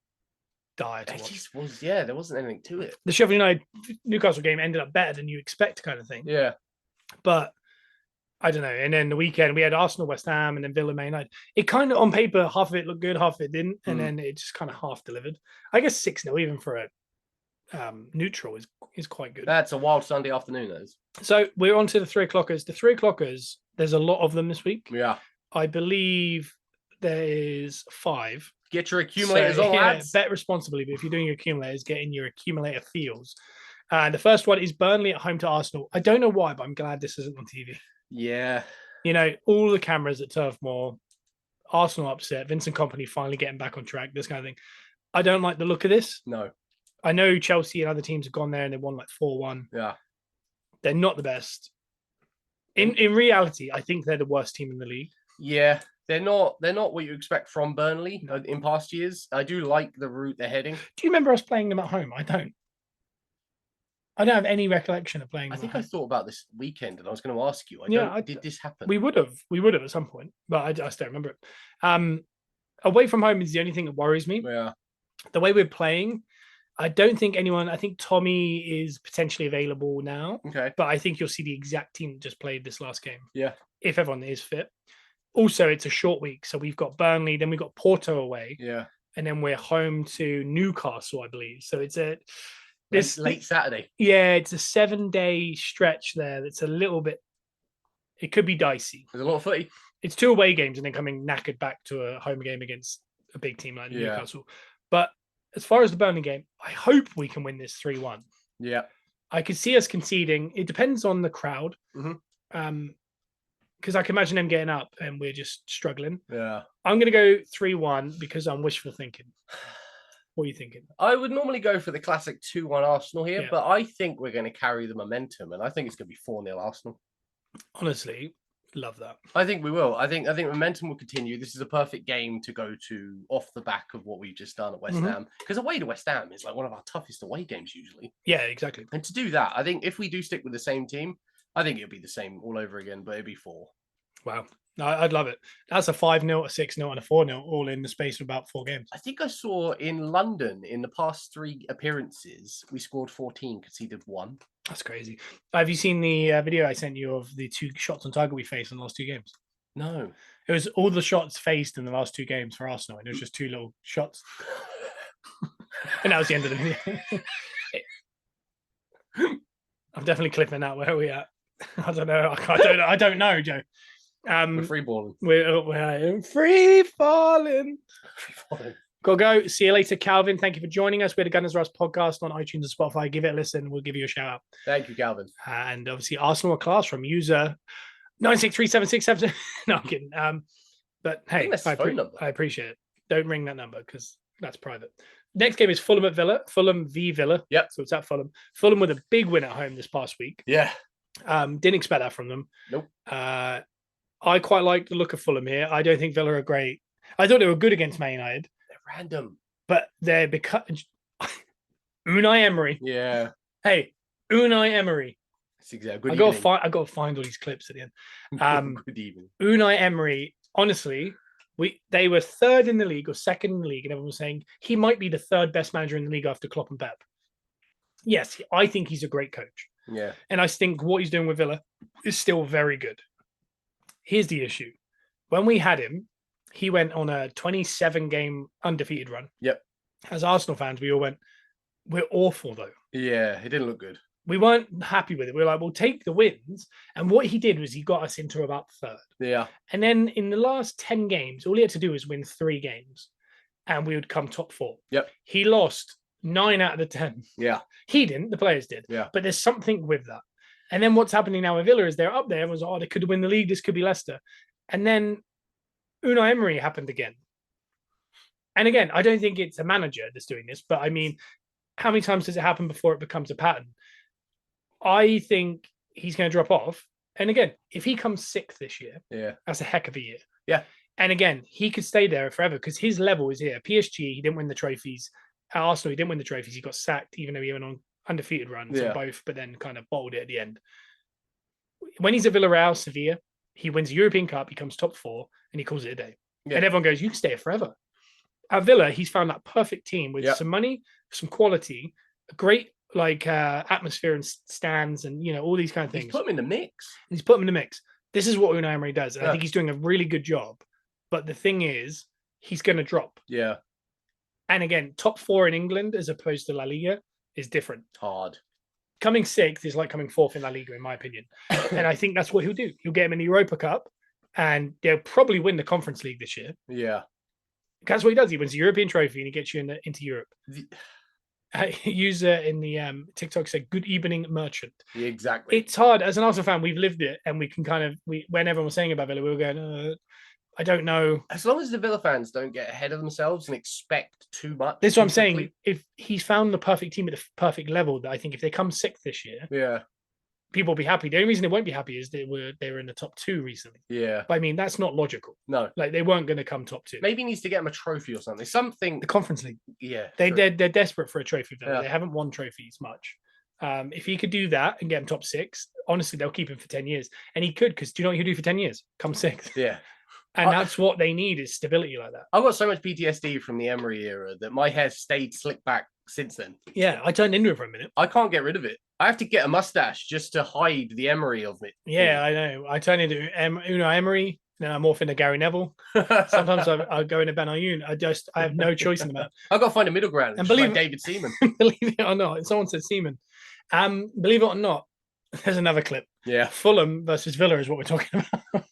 dire to watch. It just was, there wasn't anything to it. The Sheffield United Newcastle game ended up better than you expect, kind of thing. Yeah. But I don't know. And then the weekend we had Arsenal, West Ham, and then Villa, Man United. It kind of on paper, half of it looked good, half of it didn't, and then it just kind of half delivered. I guess 6-0 even for a neutral is quite good. That's a wild Sunday afternoon, those. So we're on to the 3:00'ers. The 3:00'ers, there's a lot of them this week. Yeah. I believe there is 5. Get your accumulators on, lads. Bet responsibly, but if you're doing your accumulators, get in your accumulator feels. The first one is Burnley at home to Arsenal. I don't know why, but I'm glad this isn't on TV. Yeah. You know, all the cameras at Turf Moor, Arsenal upset, Vincent Kompany finally getting back on track, this kind of thing. I don't like the look of this. No. I know Chelsea and other teams have gone there and they won like 4-1. Yeah. They're not the best. In reality, I think they're the worst team in the league. Yeah. They're not what you expect from Burnley in past years. I do like the route they're heading. Do you remember us playing them at home? I don't have any recollection of playing them. I think I thought about this weekend and I was going to ask you. Did this happen? We would have at some point, but I just don't remember it. Away from home is the only thing that worries me. Yeah. The way we're playing, I don't think I think Tommy is potentially available now. Okay. But I think you'll see the exact team that just played this last game. Yeah. If everyone is fit. Also, it's a short week. So we've got Burnley, then we've got Porto away. Yeah. And then we're home to Newcastle, I believe. So it's late Saturday. Yeah, it's a 7-day stretch there. That's a little bit. It could be dicey. There's a lot of footy. It's 2 away games and then coming knackered back to a home game against a big team like Newcastle. But as far as the Burnley game, I hope we can win this 3-1. Yeah, I could see us conceding. It depends on the crowd. Because I can imagine them getting up and we're just struggling. Yeah, I'm going to go 3-1 because I'm wishful thinking. What are you thinking? I would normally go for the classic 2-1 Arsenal here, but I think we're going to carry the momentum, and I think it's going to be 4-0 Arsenal. Honestly, love that. I think we will. I think momentum will continue. This is a perfect game to go to off the back of what we've just done at West Ham, because away to West Ham is like one of our toughest away games usually. Yeah, exactly. And to do that, I think if we do stick with the same team, I think it'll be the same all over again, but it'll be 4. Wow. I'd love it. That's a 5-0, a 6-0, and a 4-0 all in the space of about 4 games. I think I saw in London in the past 3 appearances, we scored 14, conceded 1. That's crazy. Have you seen the video I sent you of the 2 shots on target we faced in the last 2 games? No. It was all the shots faced in the last 2 games for Arsenal, and it was just 2 little shots. And that was the end of the video. I'm definitely clipping that. Where are we at? I don't know. I don't know, Joe. We're free balling. We're free falling. Go. See you later, Calvin. Thank you for joining us. We're the Gunners Rust podcast on iTunes and Spotify. Give it a listen. We'll give you a shout out. Thank you, Calvin. And obviously, Arsenal class from user 9637677. No, I'm kidding. But hey, I appreciate it. Don't ring that number because that's private. Next game is Fulham at Villa. Fulham v Villa. Yep. So it's at Fulham. Fulham with a big win at home this past week. Yeah. Didn't expect that from them. Nope. I quite like the look of Fulham here. I don't think Villa are great. I thought they were good against Man United. They're random. But they're because Unai Emery. Yeah. Hey, Unai Emery. That's exactly. I got to find all these clips at the end. Good evening. Unai Emery, honestly, they were 3rd in the league or 2nd in the league, and everyone was saying he might be the 3rd best manager in the league after Klopp and Pep. Yes, I think he's a great coach. Yeah. And I think what he's doing with Villa is still very good. Here's the issue. When we had him, he went on a 27-game undefeated run. Yep. As Arsenal fans, we all went, we're awful, though. Yeah, it didn't look good. We weren't happy with it. We were like, we'll take the wins. And what he did was he got us into about 3rd. Yeah. And then in the last 10 games, all he had to do was win 3 games. And we would come top 4. Yep. He lost 9 out of the 10. Yeah. He didn't. The players did. Yeah. But there's something with that. And then what's happening now with Villa is they're up there. Everyone's like, they could win the league. This could be Leicester. And then Unai Emery happened again. And again, I don't think it's a manager that's doing this, but I mean, how many times does it happen before it becomes a pattern? I think he's going to drop off. And again, if he comes 6th this year, that's a heck of a year. Yeah. And again, he could stay there forever because his level is here. PSG, he didn't win the trophies. At Arsenal, he didn't win the trophies. He got sacked, even though he went on undefeated runs on both, but then kind of bottled it at the end. When he's at Villarreal, Sevilla, he wins the European Cup, he comes top 4, and he calls it a day. Yeah. And everyone goes, you can stay here forever. At Villa, he's found that perfect team with some money, some quality, a great atmosphere and stands, and all these kind of things. He's put him in the mix. This is what Unai Emery does, and I think he's doing a really good job. But the thing is, he's going to drop. Yeah. And again, top 4 in England as opposed to La Liga is different. Hard. Coming 6th is like coming 4th in La Liga, in my opinion. And I think that's what he'll do. He'll get him in the Europa Cup, and they'll probably win the Conference League this year. Yeah. That's what he does. He wins the European trophy and he gets you into Europe. User in the TikTok said, "Good evening, merchant." Yeah, exactly. It's hard as an Arsenal fan. We've lived it, and we can when everyone was saying about Villa, we were going, I don't know. As long as the Villa fans don't get ahead of themselves and expect too much. This is what I'm saying. If he's found the perfect team at the perfect level, that I think if they come 6th this year, people will be happy. The only reason they won't be happy is they were in the top 2 recently. Yeah. But I mean, that's not logical. No. Like, they weren't going to come top 2. Maybe he needs to get him a trophy or something. Something. The Conference League. Yeah. They're desperate for a trophy. Though. Yeah. They haven't won trophies much. If he could do that and get him top 6, honestly, they'll keep him for 10 years. And he could, because do you know what he'll do for 10 years? Come 6th. Yeah. And that's what they need, is stability like that. I've got so much PTSD from the Emery era that my hair stayed slicked back since then. Yeah, I turned into it for a minute. I can't get rid of it. I have to get a mustache just to hide the Emery of it. Yeah, I know. I turn into Unai Emery, then I morph into Gary Neville. Sometimes I go into Ben Ayoun. I have no choice in the matter. I've got to find a middle ground. And believe David Seaman. Believe it or not, someone said Seaman. Believe it or not, there's another clip. Yeah. Fulham versus Villa is what we're talking about.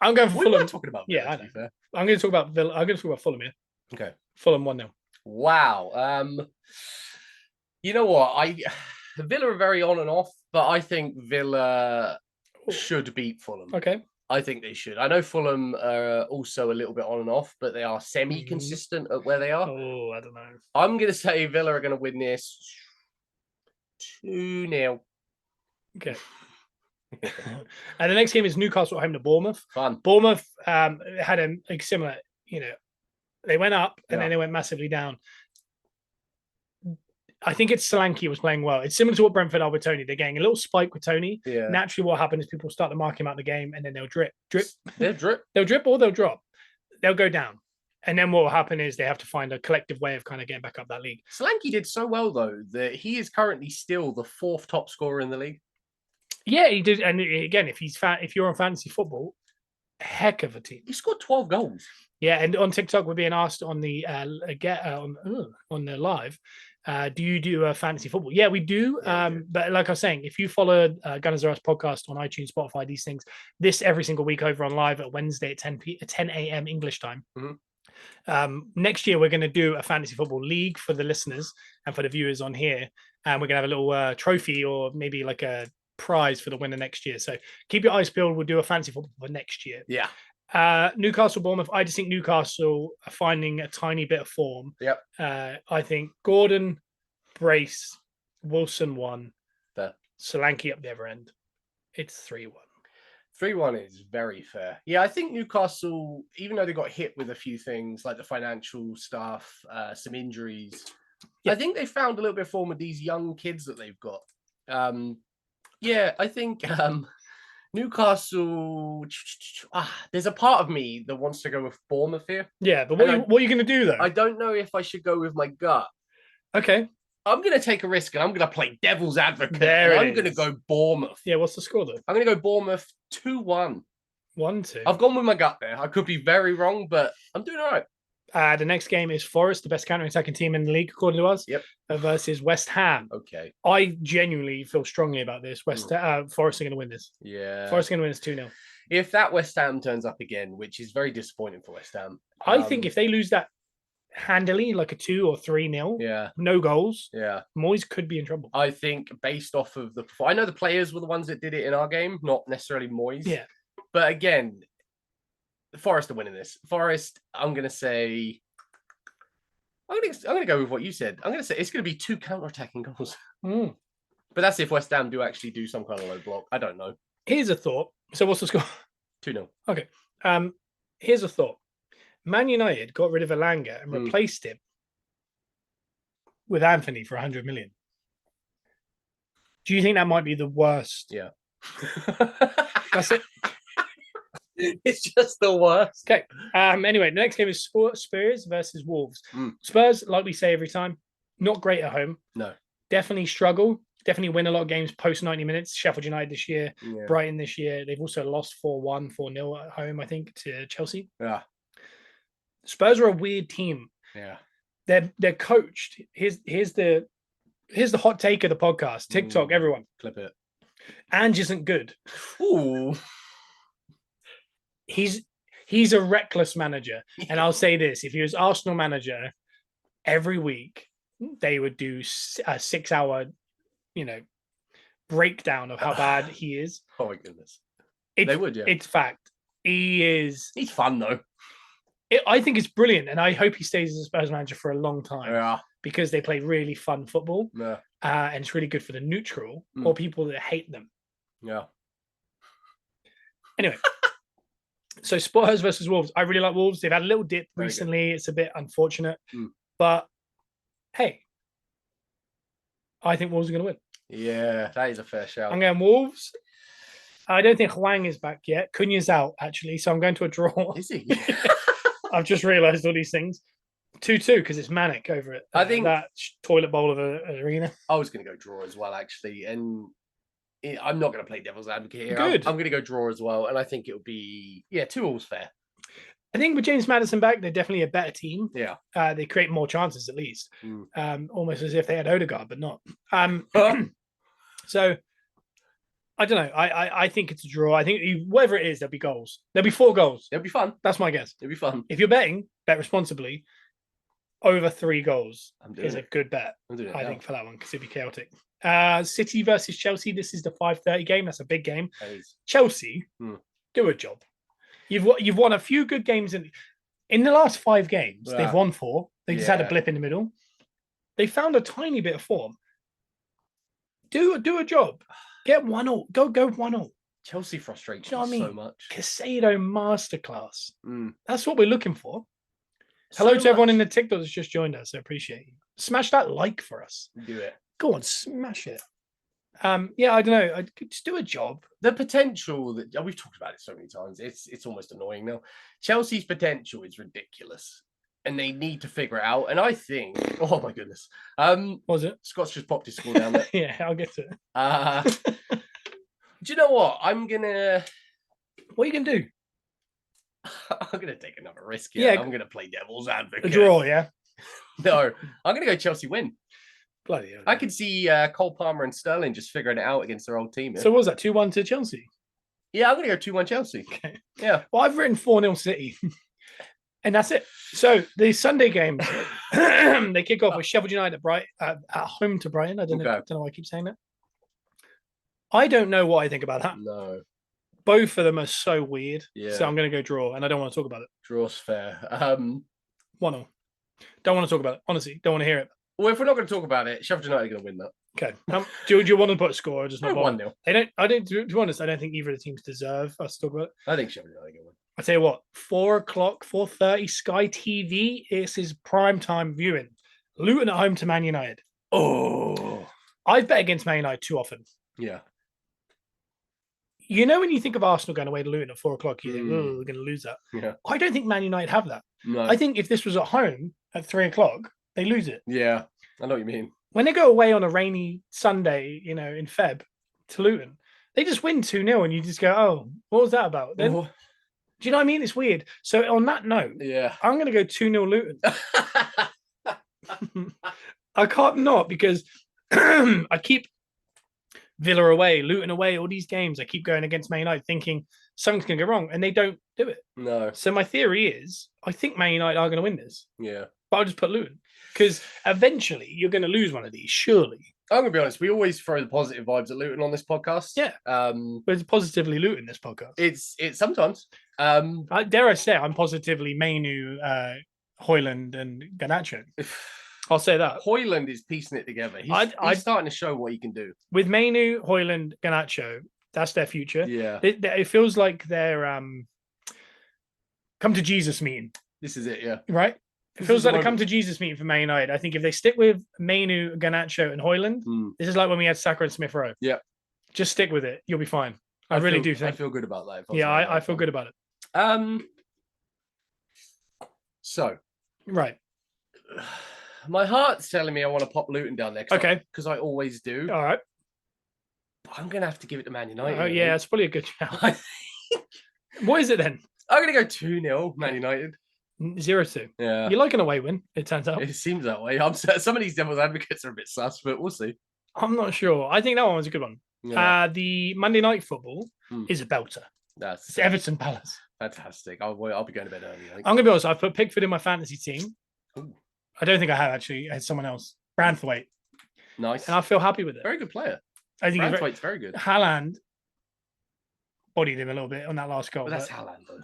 I'm going for Fulham. We're talking about Villa, I know. I'm going to talk about Villa. I'm going to talk about Fulham here. Okay. Fulham 1-0. Wow. You know what? Villa are very on and off, but I think Villa should beat Fulham. Okay. I think they should. I know Fulham are also a little bit on and off, but they are semi-consistent at where they are. Oh, I don't know. I'm going to say Villa are going to win this 2-0. Okay. And the next game is Newcastle home to Bournemouth. Fun. Bournemouth had a similar, they went up and then they went massively down. I think it's Solanke was playing well. It's similar to what Brentford are with Tony. They're getting a little spike with Tony. Yeah. Naturally, what happens is people start to mark him out of the game, and then they'll drip. They'll drip. They'll drip or they'll drop. They'll go down. And then what will happen is they have to find a collective way of kind of getting back up that league. Solanke did so well, though, that he is currently still the 4th top scorer in the league. Yeah, he did. And again, if you're on fantasy football, heck of a team. He scored 12 goals. Yeah, and on TikTok, we're being asked on the on the live, do you do a fantasy football? Yeah, we do. But like I was saying, if you follow Gunners R Us podcast on iTunes, Spotify, these things, this every single week over on live at Wednesday at 10 a.m. English time. Mm-hmm. Next year, we're going to do a fantasy football league for the listeners and for the viewers on here. And we're going to have a little trophy or maybe like a prize for the winner next year. So keep your eyes peeled. We'll do a fantasy football for next year. Yeah. Newcastle, Bournemouth. I just think Newcastle are finding a tiny bit of form. Yep. I think Gordon, Brace, Wilson 1, Fair. Solanke up the other end. It's 3-1. 3-1 is very fair. Yeah, I think Newcastle, even though they got hit with a few things like the financial stuff, some injuries, I think they found a little bit of form with these young kids that they've got. I think Newcastle. There's a part of me that wants to go with Bournemouth here. Yeah, but what are you going to do though? I don't know if I should go with my gut. Okay. I'm going to take a risk and I'm going to play devil's advocate. I'm going to go Bournemouth. Yeah, what's the score though? I'm going to go Bournemouth 2-1. 1-2. I've gone with my gut there. I could be very wrong, but I'm doing all right. The next game is Forest, the best counter-attacking team in the league, according to us. Yep. Versus West Ham. Okay. I genuinely feel strongly about this. Forest are going to win this. Yeah. Forest are going to win this 2-0. If that West Ham turns up again, which is very disappointing for West Ham. I think if they lose that handily, like a 2 or 3-0, no goals, Moyes could be in trouble. I think based off of I know the players were the ones that did it in our game, not necessarily Moyes. Yeah. But again, Forest are winning this. Forest, I'm going to say... I'm going to go with what you said. I'm going to say it's going to be 2 counter-attacking goals. But that's if West Ham do actually do some kind of low block. I don't know. Here's a thought. So what's the score? 2-0. Okay. Here's a thought. Man United got rid of Elanga and replaced him with Anthony for 100 million. Do you think that might be the worst? Yeah. That's it. It's just the worst. Okay. Anyway, the next game is Spurs versus Wolves. Spurs, like we say every time, not great at home. No. Definitely struggle. Definitely win a lot of games post 90 minutes. Sheffield United this year, Brighton this year. They've also lost 4-1, 4-0 at home, I think, to Chelsea. Yeah. Spurs are a weird team. Yeah. They're coached. Here's the hot take of the podcast. TikTok, everyone. Clip it. Ange isn't good. Ooh. He's a reckless manager. And I'll say this, if he was Arsenal manager, every week they would do a 6-hour, breakdown of how bad he is. Oh my goodness. They would, yeah. It's fact. He's fun though. I think it's brilliant, and I hope he stays as a Spurs manager for a long time. Yeah. Because they play really fun football. Yeah. And it's really good for the neutral or people that hate them. Yeah. Anyway. So Spurs versus Wolves. I really like Wolves. They've had a little dip recently. It's a bit unfortunate. But hey, I think Wolves are going to win. Yeah, that is a fair shout. I'm going Wolves. I don't think Hwang is back yet. Cunha's out, actually. So I'm going to a draw. Is he? I've just realised all these things. 2-2 because it's manic over it. I think that toilet bowl of an arena. I was going to go draw as well, actually. And I'm not going to play devil's advocate here. Good. I'm going to go draw as well. And I think it'll be, 2-all's fair. I think with James Maddison back, they're definitely a better team. Yeah. They create more chances at least. Almost as if they had Odegaard, but not. So, I don't know. I think it's a draw. I think whatever it is, there'll be goals. There'll be 4 goals. It'll be fun. That's my guess. It'll be fun. If you're betting, bet responsibly. Over 3 goals is a good bet, I think, for that one, because it'd be chaotic. City versus Chelsea. This is the 5:30 game. That's a big game. Chelsea, do a job. You've won a few good games in the last 5 games. They've won 4. They just had a blip in the middle. They found a tiny bit of form. Do a job. Get 1-0. Go 1-0. Chelsea frustrates me so much. Casado masterclass. That's what we're looking for. Hello to everyone in the TikTok that's just joined us. I appreciate you. Smash that like for us. Do it. Go on, smash it. I don't know. Just do a job. The potential that we've talked about it so many times. It's almost annoying now. Chelsea's potential is ridiculous, and they need to figure it out. And I think, oh my goodness, was it? Scott's just popped his score down there. Yeah, I'll get to it. Do you know what? What are you gonna do? I'm going to take another risk here. Yeah, I'm going to play devil's advocate. A draw, yeah? No, I'm going to go Chelsea win. Bloody hell. I could see Cole Palmer and Sterling just figuring it out against their old team. So what was that, 2-1 to Chelsea? Yeah, I'm going to go 2-1 Chelsea. Okay. Yeah. Well, I've written 4-0 City. And that's it. So the Sunday games, they kick off with Sheffield United at home to Brighton. I don't know why I keep saying that. I don't know what I think about that. No. Both of them are so weird. Yeah. So I'm going to go draw, and I don't want to talk about it. Draw's fair. 1-0. Don't want to talk about it. Honestly, don't want to hear it. Well, if we're not going to talk about it, Sheffield United are going to win that. Okay. Do you want to put a score or just not? 1-0. To be honest, I don't think either of the teams deserve us to talk about it. I think Sheffield United are going to win. I tell you what, 4:30 Sky TV. This is prime time viewing. Luton at home to Man United. Oh, I've bet against Man United too often. Yeah. You know, when you think of Arsenal going away to Luton at 4:00, you think, oh, we're going to lose that. Yeah. I don't think Man United have that. No. I think if this was at home at 3:00, they lose it. Yeah, I know what you mean. When they go away on a rainy Sunday, in Feb to Luton, they just win 2-0 and you just go, oh, what was that about? Then, do you know what I mean? It's weird. So on that note, I'm going to go 2-0 Luton. I can't not because I keep Villa away, Luton away, all these games. I keep going against Man United thinking something's going to go wrong, and they don't do it. No. So my theory is I think Man United are going to win this. Yeah. But I'll just put Luton because eventually you're going to lose one of these, surely. I'm going to be honest. We always throw the positive vibes at Luton on this podcast. Yeah. But it's positively Luton, this podcast. It's sometimes. Dare I say, I'm positively Mainu, Hoyland, and Garnacho. I'll say that. Hoyland is piecing it together. He's starting to show what he can do. With Mainu, Hoyland, Garnacho, that's their future. Yeah. It feels like they're come to Jesus meeting. This is it, yeah. Right? It feels like the come to Jesus meeting for Man United. I think if they stick with Mainu, Garnacho, and Højlund, this is like when we had Saka and Smith Rowe. Yeah. Just stick with it. You'll be fine. I really do think. I feel good about that. Yeah, I feel good about it. So. Right. My heart's telling me I want to pop Luton down there. Okay. Because I always do. All right. But I'm going to have to give it to Man United. Oh, yeah, it's probably a good shout. What is it then? I'm going to go 2-0, Man United. 0-2. Yeah. You like an away win, it turns out. It seems that way. Some of these devil's advocates are a bit sus, but we'll see. I'm not sure. I think that one was a good one. Yeah. The Monday night football is a belter. It's Everton Palace. Fantastic. I'll be going to bed early. I'm going to be honest. I've put Pickford in my fantasy team. Ooh. I don't think I have actually. I had someone else. Branthwaite. Nice. And I feel happy with it. Very good player. I think Branthwaite's very good. Haaland bodied him a little bit on that last goal. But that's Haaland, though.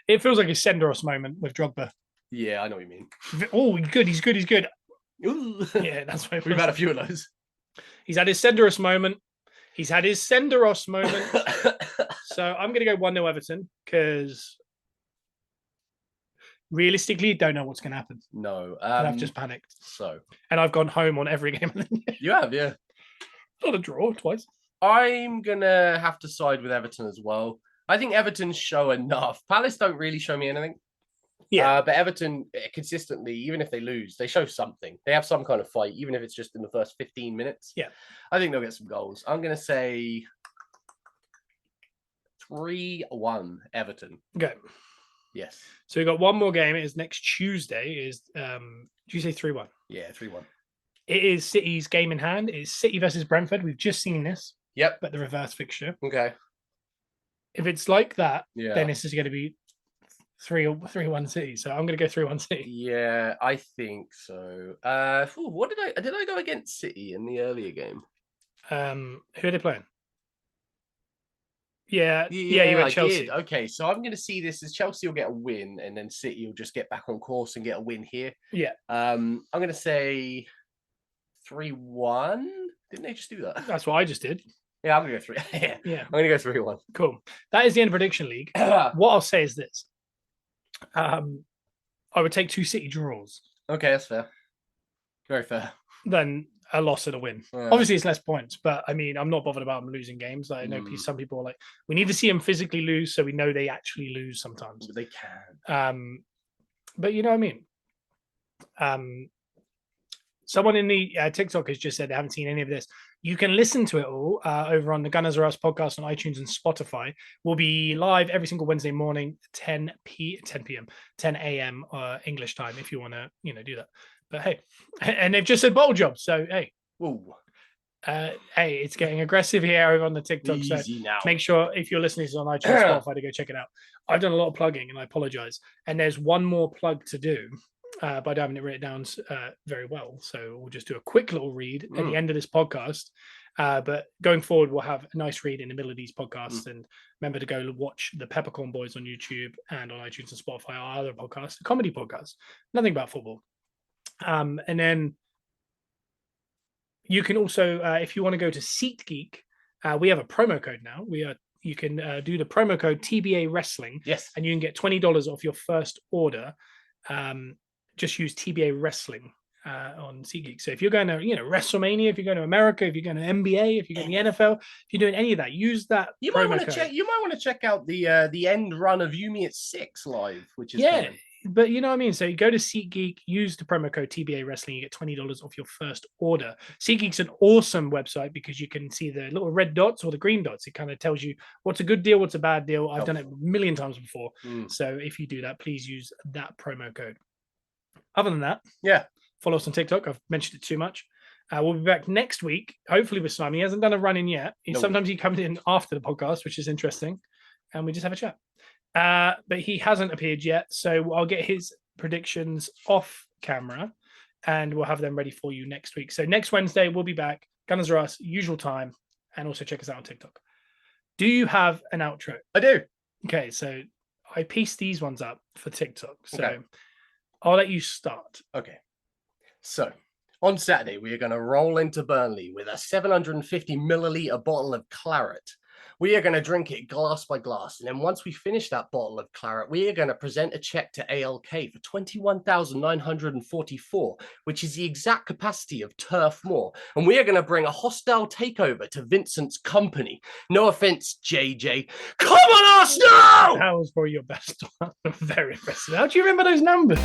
It feels like a Senderos moment with Drogba. Yeah, I know what you mean. Oh, he's good. He's good. He's good. Ooh. Yeah, that's what we've had a few of those. He's had his Senderos moment. He's had his Senderos moment. So I'm going to go 1-0 Everton because realistically, don't know what's going to happen. No. I've just panicked. So. And I've gone home on every game. You have, yeah. Not a draw twice. I'm going to have to side with Everton as well. I think Everton show enough. Palace don't really show me anything. Yeah. But Everton consistently, even if they lose, they show something. They have some kind of fight, even if it's just in the first 15 minutes. Yeah. I think they'll get some goals. I'm going to say 3-1 Everton. Okay. Yes. So we've got one more game. It is next Tuesday. Did you say 3-1? Yeah, 3-1. It is City's game in hand. It's City versus Brentford. We've just seen this. Yep. But the reverse fixture. Okay. If it's like that, then this is going to be 3-1 City. So I'm going to go 3-1 City. Yeah, I think so. What did I go against City in the earlier game? Who are they playing? Yeah, you went Chelsea. Did. Okay, so I'm going to see this as Chelsea will get a win, and then City will just get back on course and get a win here. Yeah. I'm going to say 3-1. Didn't they just do that? That's what I just did. Yeah, I'm going to go 3. Yeah. I'm going to go 3-1. Cool. That is the end of Prediction League. What I'll say is this. I would take 2 City draws. Okay, that's fair. Very fair. Then a loss and a win. Yeah. Obviously, it's less points, but I mean, I'm not bothered about them losing games. Like, I know some people are like, we need to see them physically lose so we know they actually lose sometimes. But they can. But you know what I mean? Someone in the TikTok has just said they haven't seen any of this. You can listen to it all over on the Gunners Are Us podcast on iTunes and Spotify. We'll be live every single Wednesday morning, 10 a.m. English time, if you want to, do that. But hey, and they've just said bottle job. So, hey. Ooh. Hey, it's getting aggressive here over on the TikTok. Easy so now. Make sure if you're listening to this on iTunes and Spotify to go check it out. I've done a lot of plugging and I apologize. And there's one more plug to do. But I haven't written it down very well. So we'll just do a quick little read at the end of this podcast. But going forward, we'll have a nice read in the middle of these podcasts. And remember to go watch the Peppercorn Boys on YouTube and on iTunes and Spotify, our other podcast, a comedy podcast, nothing about football. And then you can also, if you want to go to SeatGeek, we have a promo code now. You can do the promo code TBA Wrestling. Yes. And you can get $20 off your first order. Just use TBA Wrestling on SeatGeek. So if you're going to, WrestleMania, if you're going to America, if you're going to NBA, if you're going to the NFL, if you're doing any of that, use that. You might want to check out the end run of You Me at 6 live, which is fun. But you know what I mean? So you go to SeatGeek, use the promo code TBA Wrestling, you get $20 off your first order. SeatGeek's an awesome website because you can see the little red dots or the green dots. It kind of tells you what's a good deal, what's a bad deal. I've done it a million times before. So if you do that, please use that promo code. Other than that, follow us on TikTok. I've mentioned it too much. We'll be back next week, hopefully with Simon. He hasn't done a run-in yet. Sometimes he comes in after the podcast, which is interesting, and we just have a chat. But he hasn't appeared yet, so I'll get his predictions off camera, and we'll have them ready for you next week. So next Wednesday, we'll be back. Gunners Are Us, usual time, and also check us out on TikTok. Do you have an outro? I do. Okay, so I pieced these ones up for TikTok. So I'll let you start. Okay. So on Saturday, we are going to roll into Burnley with a 750 milliliter bottle of claret. We are going to drink it glass by glass. And then once we finish that bottle of claret, we are going to present a check to ALK for 21,944, which is the exact capacity of Turf Moor. And we are going to bring a hostile takeover to Vincent's company. No offense, JJ. Come on, Arsenal! That was probably your best one. Very impressive. How do you remember those numbers?